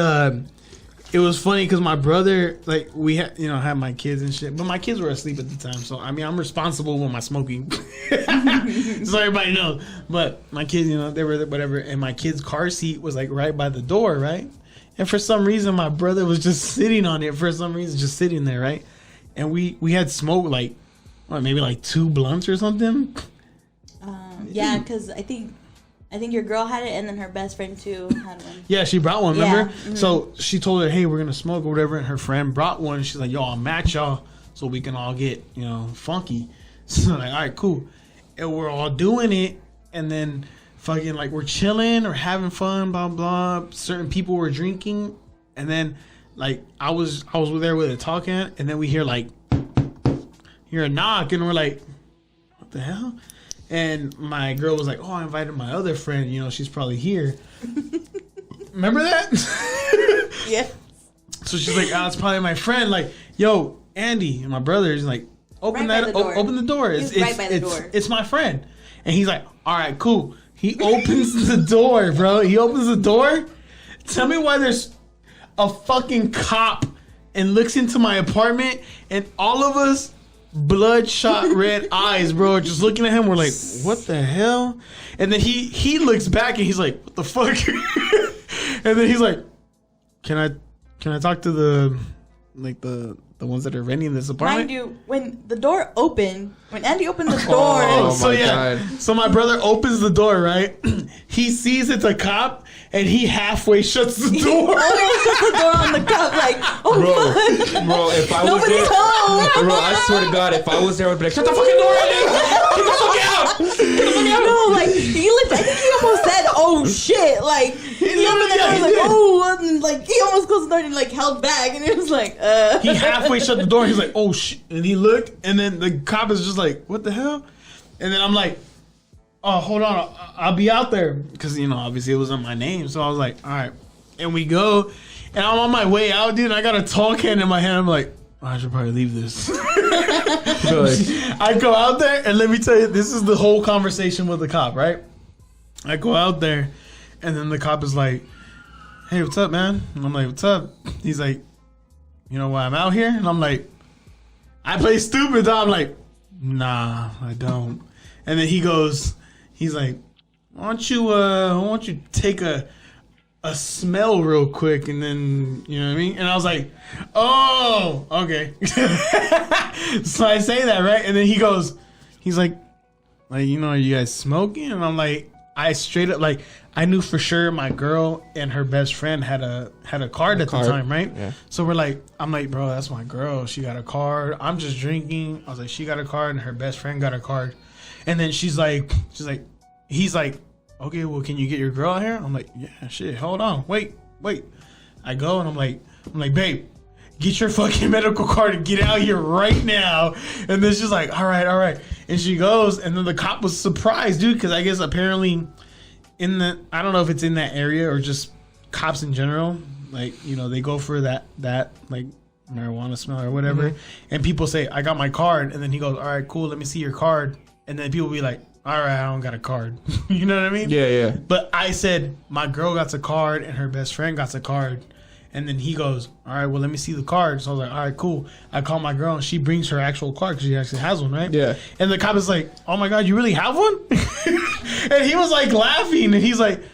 it was funny because my brother, like, we had, you know, had my kids and shit, but my kids were asleep at the time. So, I mean, I'm responsible with my smoking. So everybody knows. But my kids, you know, they were whatever. And my kid's car seat was like right by the door, right? And for some reason, my brother was just sitting on it. For some reason, just sitting there, right? And we had smoked like, what, maybe like 2 blunts or something. Yeah, because I think your girl had it, and then her best friend too had one. Yeah, she brought one, remember? Yeah. Mm-hmm. So she told her, hey, we're going to smoke or whatever, and her friend brought one. She's like, yo, I'll match y'all so we can all get, you know, funky. So like, all right, cool. And we're all doing it, and then fucking like we're chilling or having fun, blah, blah. Certain people were drinking, and then like I was there with it talking, and then we hear a knock, and we're like, what the hell? And my girl was like, "Oh, I invited my other friend. You know, she's probably here." Remember that? Yeah. So she's like, "Oh, it's probably my friend." Like, yo, Andy, and my brother is like, "Open Right by that, the door. open the door. He was right by the door. It's my friend." And he's like, "All right, cool." He opens the door, bro. He opens the door. Tell me why there's a fucking cop and looks into my apartment, and all of us bloodshot red eyes, bro, just looking at him. We're like, what the hell? And then he looks back and he's like, what the fuck? And then he's like, can I talk to the ones that are renting this apartment? Mind you, when the door opened, when Andy opened the door, Oh So my yeah, God. so my brother opens the door, right? He sees it's a cop, and he halfway shuts the he door. almost shut the door on the cop, like, oh, fuck. Bro, if I was Nobody's there, home. bro, I swear to God, if I was there, I would be like, shut the fucking door, Andy! Get the fuck out! Get the fuck out! No, like, I think he almost said, oh, shit. Like, he opened the door, he like, did. oh, and, like, he almost closed the door and, like, held back. And it was like, He halfway shut the door. He's like, oh shit. And he looked, and then the cop is just like, what the hell? And then I'm like, oh, hold on. I'll be out there. Because, you know, obviously it wasn't my name. So I was like, all right. And we go, and I'm on my way out, dude. And I got a tall can in my hand. I'm like, oh, I should probably leave this. So, like, I go out there, and let me tell you, this is the whole conversation with the cop, right? I go out there, and then the cop is like, hey, what's up, man? And I'm like, what's up? He's like, you know why I'm out here? And I'm like, I play stupid. I'm like, nah, I don't. And then he goes, he's like, why don't you take a smell real quick, and then, you know what I mean? And I was like, oh, okay. So I say that, right? And then he's like, you know, are you guys smoking? And I'm like, I straight up, like, I knew for sure my girl and her best friend had a card at the time, right? Yeah. So I'm like, bro, that's my girl. She got a card. I'm just drinking. I was like, she got a card, and her best friend got a card. And then he's like, okay, well, can you get your girl here? I'm like, yeah, shit, hold on, wait. I go, and I'm like, babe, get your fucking medical card and get out here right now. And then she's like, all right. And she goes, and then the cop was surprised, dude, because I guess apparently I don't know if it's in that area or just cops in general, like, you know, they go for that like marijuana smell or whatever. Mm-hmm. And people say, I got my card. And then he goes, all right, cool, let me see your card. And then people be like, all right, I don't got a card. You know what I mean? yeah. But I said, my girl got a card and her best friend got a card. And then he goes, all right, well, let me see the card. So I was like, all right, cool. I call my girl, and she brings her actual card because she actually has one, right? Yeah. And the cop is like, oh my God, you really have one? And he was like laughing, and he's like,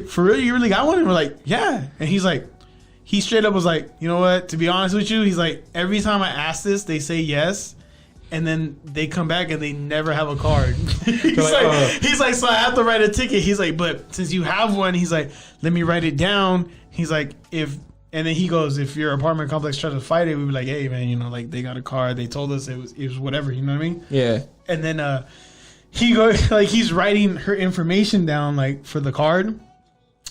for real, you really got one? And we're like, yeah. And he's like, he straight up was like, you know what, to be honest with you, he's like, every time I ask this, they say yes. And then they come back and they never have a card. He's like, so I have to write a ticket. He's like, but since you have one, he's like, let me write it down. He's like, and then he goes, if your apartment complex tries to fight it, we'd be like, hey, man, you know, like, they got a card. They told us it was whatever, you know what I mean? Yeah. And then he goes, like, he's writing her information down, like, for the card.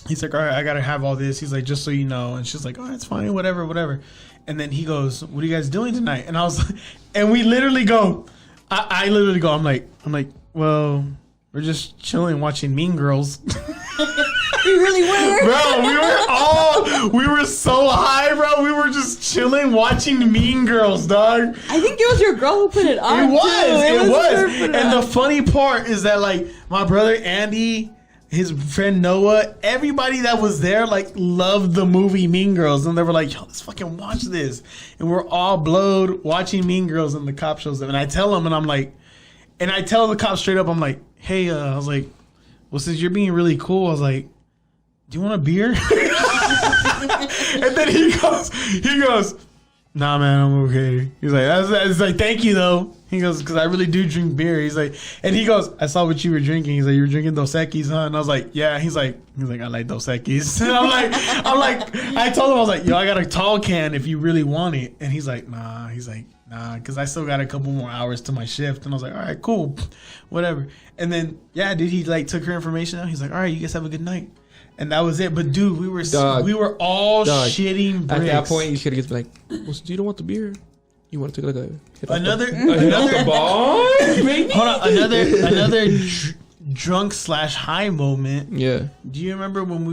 He's like, all right, I got to have all this. He's like, just so you know. And she's like, oh, it's fine, whatever. And then he goes, what are you guys doing tonight? And I was like, and we literally go, I literally go, I'm like, well, we're just chilling watching Mean Girls. You really were? Bro, we were so high, bro. We were just chilling watching Mean Girls, dog. I think it was your girl who put it on. It was. Her put it And on. the funny part is that, like, my brother Andy, his friend Noah, everybody that was there, like, loved the movie Mean Girls. And they were like, yo, let's fucking watch this. And we're all blowed watching Mean Girls, and the cop shows up. And I tell him, and I'm like, and I tell the cop straight up, I'm like, hey, I was like, well, since you're being really cool, I was like, do you want a beer? And then he goes, nah, man, I'm okay. He's like, it's like, thank you, though. He goes, because I really do drink beer. He's like, and he goes, I saw what you were drinking. He's like, you were drinking Dos Equis, huh? And I was like, yeah. He's like, I like Dos Equis. And I'm like, I told him, I was like, yo, I got a tall can if you really want it. And he's like, nah, because I still got a couple more hours to my shift. And I was like, all right, cool, whatever. And then, yeah, dude, he like took her information out. He's like, all right, you guys have a good night. And that was it. But dude, we were all shitting bricks. At that point, you should have just been like, well, since you don't want the beer, You want to take like a hit Another hit off the ball, baby? hold on, another drunk / high moment. Yeah. Do you remember when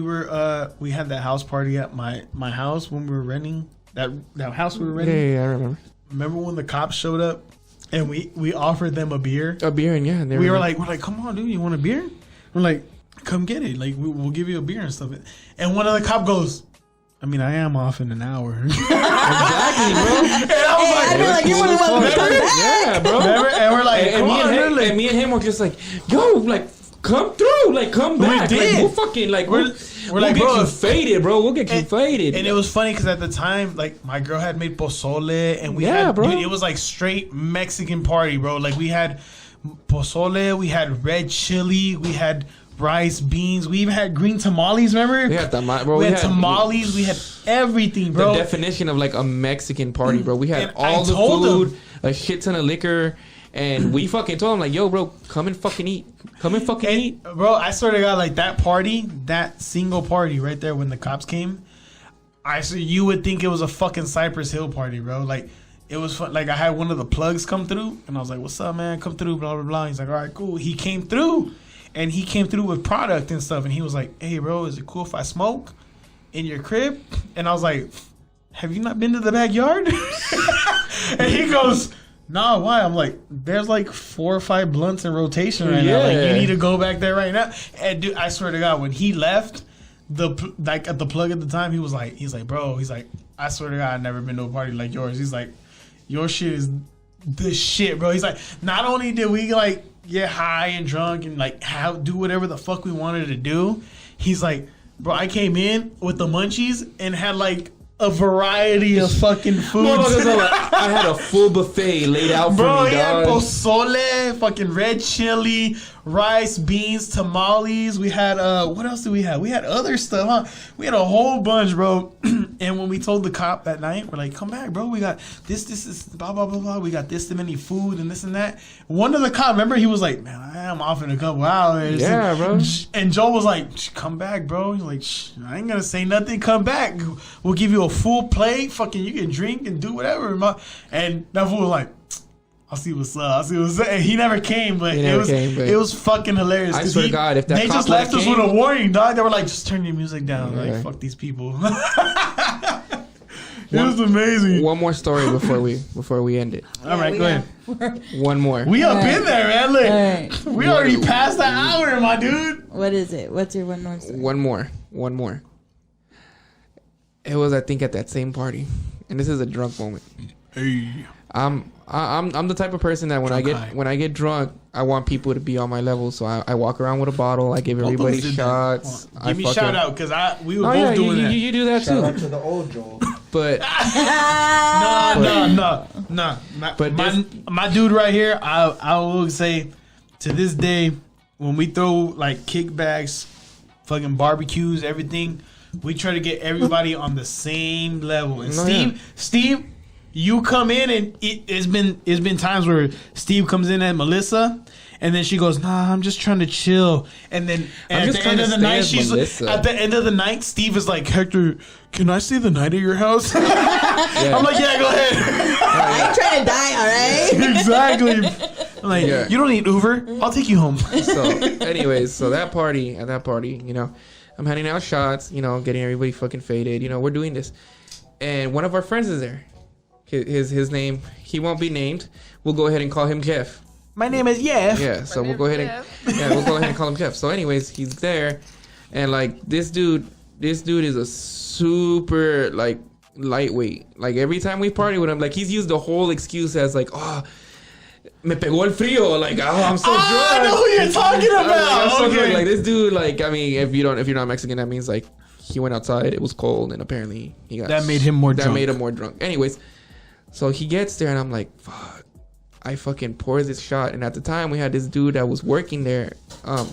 we had that house party at my house when we were renting that house we were renting? Yeah, I remember. Remember when the cops showed up and we offered them a beer? A beer, and yeah, We were like, come on, dude, you want a beer? We're like, come get it. Like, we'll give you a beer and stuff. And one of the cop goes, I mean, I am off in an hour. exactly, bro. And I was I'd be like, you want to come back? Yeah, bro. remember? And we're like, and me and him were just like, yo, like, come through, like, come back. did. Like, we'll fucking, like, we'll like, get bro, you faded, bro. We'll get you faded. And it was funny because at the time, like, my girl had made pozole, and we had, bro. dude, it was like straight Mexican party, bro. Like, we had pozole, we had red chili, we had rice, beans, we even had green tamales. Remember? We had tamales, bro. We had tamales, we had everything, bro. The definition of like a Mexican party, bro. We had And all I the told food, a shit ton of liquor, and we fucking told him like, yo, bro, come and fucking eat. Come and fucking eat. Bro, I swear to God, like that party, that single party right there when the cops came, you would think it was a fucking Cypress Hill party, bro. Like, it was fun. Like, I had one of the plugs come through, and I was like, what's up, man? Come through, blah, blah, blah. He's like, all right, cool. He came through, and he came through with product and stuff, and he was like, hey, bro, is it cool if I smoke in your crib? And I was like, have you not been to the backyard? And he goes, nah, why? I'm like, there's like 4 or 5 blunts in rotation right now. Like, you need to go back there right now. And dude, I swear to God, when he left, at the plug at the time, he's like, bro, I swear to God, I've never been to a party like yours. He's like, your shit is the shit, bro. He's like, not only did we like get high and drunk and like do whatever the fuck we wanted to do, he's like, bro, I came in with the munchies and had like a variety of fucking foods. I had a full buffet laid out for Bro, me, he had dog. pozole, fucking red chili, rice, beans, tamales. We had what else did we have? We had other stuff, huh? We had a whole bunch, bro. And when we told the cop that night, we're like, come back, bro. We got this is blah blah blah blah. We got this many food and this and that. One of the cop, remember, he was like, man, I am off in a couple hours. Yeah, bro. And Joe was like, come back, bro. He's like, I ain't gonna say nothing. Come back. We'll give you a full plate. Fucking, you can drink and do whatever. And that fool was like, I'll see what's up. And he never came, but it was fucking hilarious. I swear to God, if that they cop just left us came, with a warning, dog. They were like, just turn your music down. Yeah. Like, fuck these people. It was amazing. One more story before we end it. All right, go ahead. One more. We up in there, man. Look, Alright. we already passed the hour, my dude. What is it? What's your one more story? One more. It was, I think, at that same party, and this is a drunk moment. Hey. I'm the type of person that when I get drunk, I want people to be on my level. So I walk around with a bottle. I give everybody shots. Give me a shout out because we were Oh both yeah, doing that. you do that Shout out too. to the old Joel. But No. But My dude right here, I will say, to this day, when we throw like kickbacks, fucking barbecues, everything, we try to get everybody on the same level. And Steve, you come in and it's been times where Steve comes in at Melissa, and then she goes, "Nah, I'm just trying to chill." And then at the end of the night, at the end of the night, Steve is like, "Hector, can I stay the night at your house?" I'm like, "Yeah, go ahead." I ain't trying to die, all right? Exactly. I'm like, you don't need Uber. I'll take you home. So, anyways, at that party, you know, I'm handing out shots, you know, getting everybody fucking faded. You know, we're doing this, and one of our friends is there. His name, he won't be named. We'll go ahead and call him Jeff. My name is Jeff. Yeah, so we'll go ahead and call him Jeff. So anyways, he's there, and like this dude is a super like lightweight. Like every time we party with him, like he's used the whole excuse as like, oh, me pegó el frío. Like, oh, I'm so drunk. I know who you're talking about. I'm so Okay. drunk. Like this dude, like, I mean, if you're not Mexican, that means like he went outside, it was cold, and apparently he got That made him more drunk. That made him more drunk. Anyways, so he gets there, and I'm like, fuck. I fucking pours this shot, and at the time we had this dude that was working there,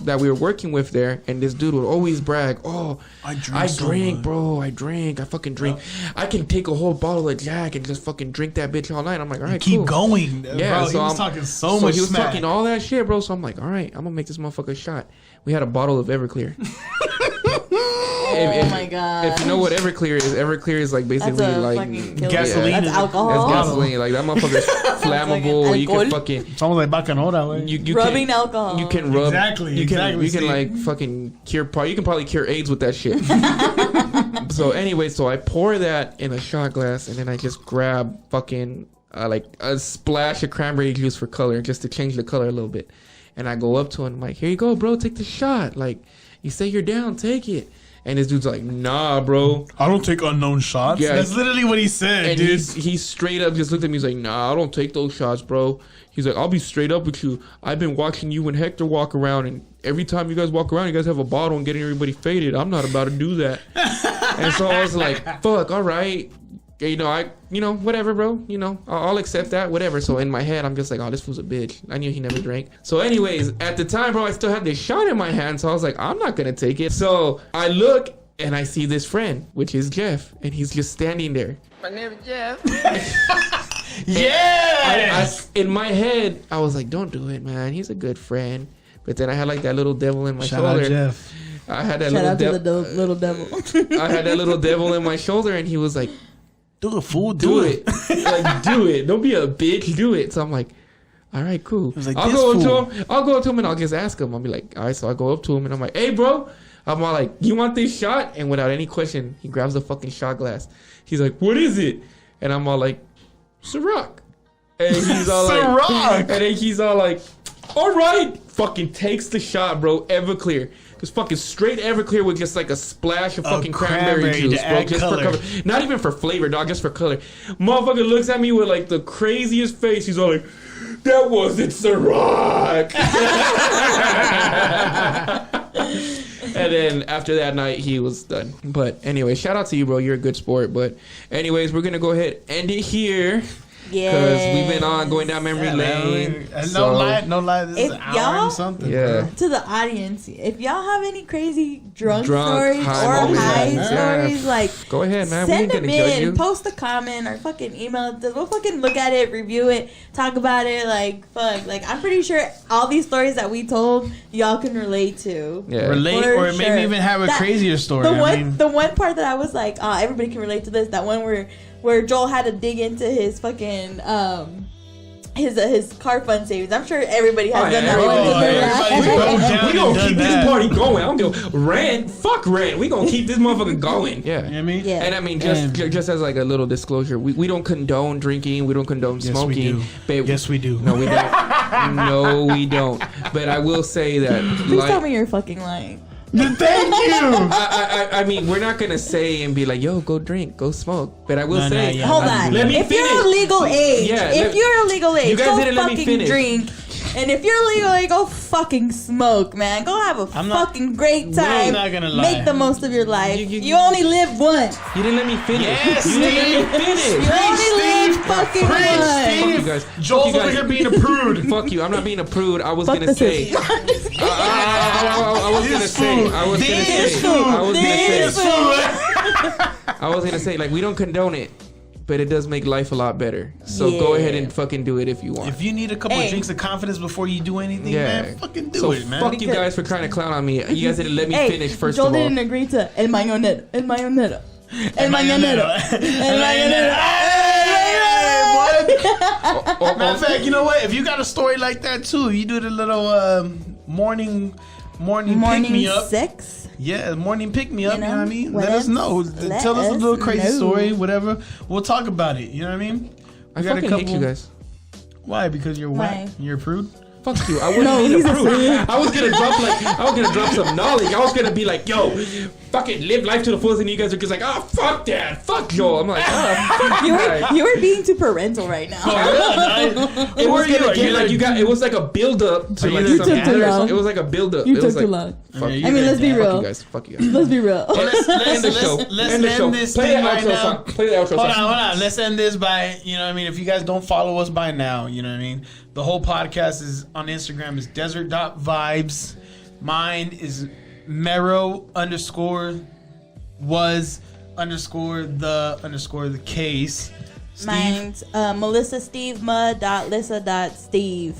that we were working with there, and this dude would always brag, "Oh, I drink, bro. I fucking drink. I can take a whole bottle of Jack and just fucking drink that bitch all night." I'm like, all right, Keep cool. going. Yeah, bro, so he was talking so much he was smack. talking all that shit, bro. So I'm like, all right, I'm gonna make this motherfucker a shot. We had a bottle of Everclear. Oh my god. If you know what Everclear is like basically That's a like fucking killer. Gasoline. That's That's alcohol. That's gasoline. Like that motherfucker's flammable. You can alcohol. fucking It's almost like bacanora, way. you Rubbing can, alcohol. You can rub Exactly, You can exactly, you can Steve. like fucking cure. You can probably cure AIDS with that shit. So anyway, so I pour that in a shot glass and then I just grab fucking like a splash of cranberry juice for color, just to change the color a little bit. And I go up to him, I'm like, here you go, bro, take the shot. Like, you say you're down, take it. And this dude's like, nah, bro. I don't take unknown shots. Yeah. That's literally what he said, And dude. he straight up just looked at me. He's like, nah, I don't take those shots, bro. He's like, I'll be straight up with you. I've been watching you and Hector walk around, and every time you guys walk around, you guys have a bottle and getting everybody faded. I'm not about to do that. And so I was like, fuck, all right. Whatever, bro. I'll accept that, whatever. So in my head, I'm just like, oh, this fool's a bitch. I knew he never drank. So anyways, at the time, bro, I still had this shot in my hand. So I was like, I'm not going to take it. So I look and I see this friend, which is Jeff. And he's just standing there. My name is Jeff. Yeah! In my head, I was like, don't do it, man. He's a good friend. But then I had like that little devil in my Shout shoulder. out, Jeff. I had that Shout out to little the little devil. I had that little devil in my shoulder, and he was like, Do it, fool. do it. Like, do it. Don't be a bitch. Do it. So I'm like, all right, cool. was like, I'll this go up fool. to him. I'll go up to him and I'll just ask him. I'll be like, all right. So I go up to him and I'm like, hey, bro. I'm all like, you want this shot? And without any question, he grabs the fucking shot glass. He's like, what is it? And I'm all like, Ciroc. And he's all like, Ciroc. and then he's all like, all right. Fucking takes the shot, bro. Everclear. Just fucking straight Everclear with just like a splash of fucking cranberry cranberry juice, to bro. add Just color. for color. Not even for flavor, dog. Just for color. Motherfucker looks at me with like the craziest face. He's all like, that wasn't Ciroc. And then after that night, he was done. But anyway, shout out to you, bro. You're a good sport. But anyways, we're going to go ahead and end it here. Yeah. Because we've been on going down memory lane. No lie. This is If an hour y'all- and something. Yeah. Bro. To the audience, if y'all have any crazy drunk stories high or moments, high yeah. stories, like Go ahead, man. We send ain't them going to judge in, you. post a comment or fucking email us. We'll fucking look at it, review it, talk about it. Like fuck, like I'm pretty sure all these stories that we told y'all can relate to. Yeah. Relate For or maybe sure. even have a That- crazier story. The one part that I was like, everybody can relate to this. That one where Joel had to dig into his fucking his car fund savings. I'm sure everybody has done that bro, one. everybody's broke down We gonna and done keep that. this party going. I don't give rent. Fuck rent. We gonna keep this motherfucker going. Yeah. You know what I mean? Yeah. And I mean, And- just as like a little disclosure, we don't condone drinking. We don't condone Yes, smoking. we do. But Yes, we do. No, we don't. No, we don't. But I will say that, Please tell like, me you're fucking lying. Thank you. I mean, we're not gonna say and be like, "Yo, go drink, go smoke." But I will No, say, yeah. Hold Let on. me If finish. you're a legal age, Yeah, if you're a legal age, you guys go didn't let me fucking finish. drink. And if you're legal age, go fucking smoke, man. Go have a I'm not- fucking great time. not gonna lie. Make the most of your life. You- You only live once. you didn't let me finish. Yes, you didn't let me finish. You only live fucking Preach, once. Fuck you Steve. guys. Joel's Fuck you over guys. here being a prude. Fuck you. I'm not being a prude. I was Fuck gonna the say. system. I was gonna This say. fool. I was gonna This say. fool. I was gonna This say. fool. I was gonna say, like, we don't condone it, but it does make life a lot better. So go Yeah. ahead and fucking do it if you want. If you need a couple Hey. of drinks of confidence before you do anything, Yeah. man, fucking do so it, man. fuck you guys for trying to clown on me. You guys didn't let me Hey, finish first Joel of all. didn't agree to El Mañanero. El Mañanero. El Mañanero. El Mañanero. Hey, what? Oh, Matter of fact, you know what? If you got a story like that too, you do the little morning pick me up. sex. Yeah, morning pick me up. You know, what I mean? what Let us else? know. Let Tell us a us little crazy know. story, whatever. We'll talk about it. You know what I mean? I We got a fucking hate couple- you guys. Why? Because you're Why? whack. You're a prude. Fuck you. I wasn't No, being he's a a prude. prude. I was gonna drop some knowledge. I was gonna be like, yo, fucking live life to the fullest, and you guys are just like, oh, fuck that, fuck Joel. I'm like, oh, fuck You guys. were being too parental right now. It was gonna get You're like you got. It was like a build up to Are you like the some took too matters. long. It was like a build up. You It was took like, too long. Fuck Yeah, you. I mean, let's be Fuck you real. guys. Fuck you guys. Let's be real. End the show. Let's End the show. end this Play thing the right outro now. song. Play the outro Hold song. on. Let's end this by, you know what I mean? If you guys don't follow us by now, you know what I mean? The whole podcast is on Instagram is desert.vibes. Mine is Mero_was_the case. Steve? Mine's Melissa Steve Mud.Lissa.Steve.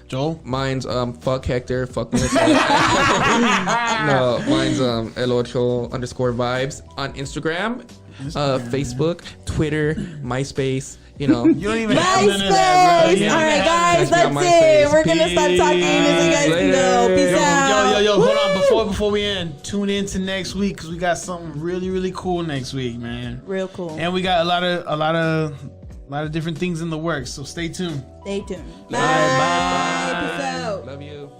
Joel? Mine's fuck Hector, fuck me. No, mine's El Ocho _vibes on Instagram, Facebook, Twitter, MySpace. You know, You don't even have none of that, bro. MySpace. You All don't right, even have guys, Catch me on that's MySpace. it. We're gonna stop talking so you guys can go. Peace Later. out. Yo, hold on. Before we end, tune in to next week because we got something really, really cool next week, man. Real cool. And we got a lot of different things in the works. So stay tuned. Stay tuned. Bye. Bye. Peace out. Love you.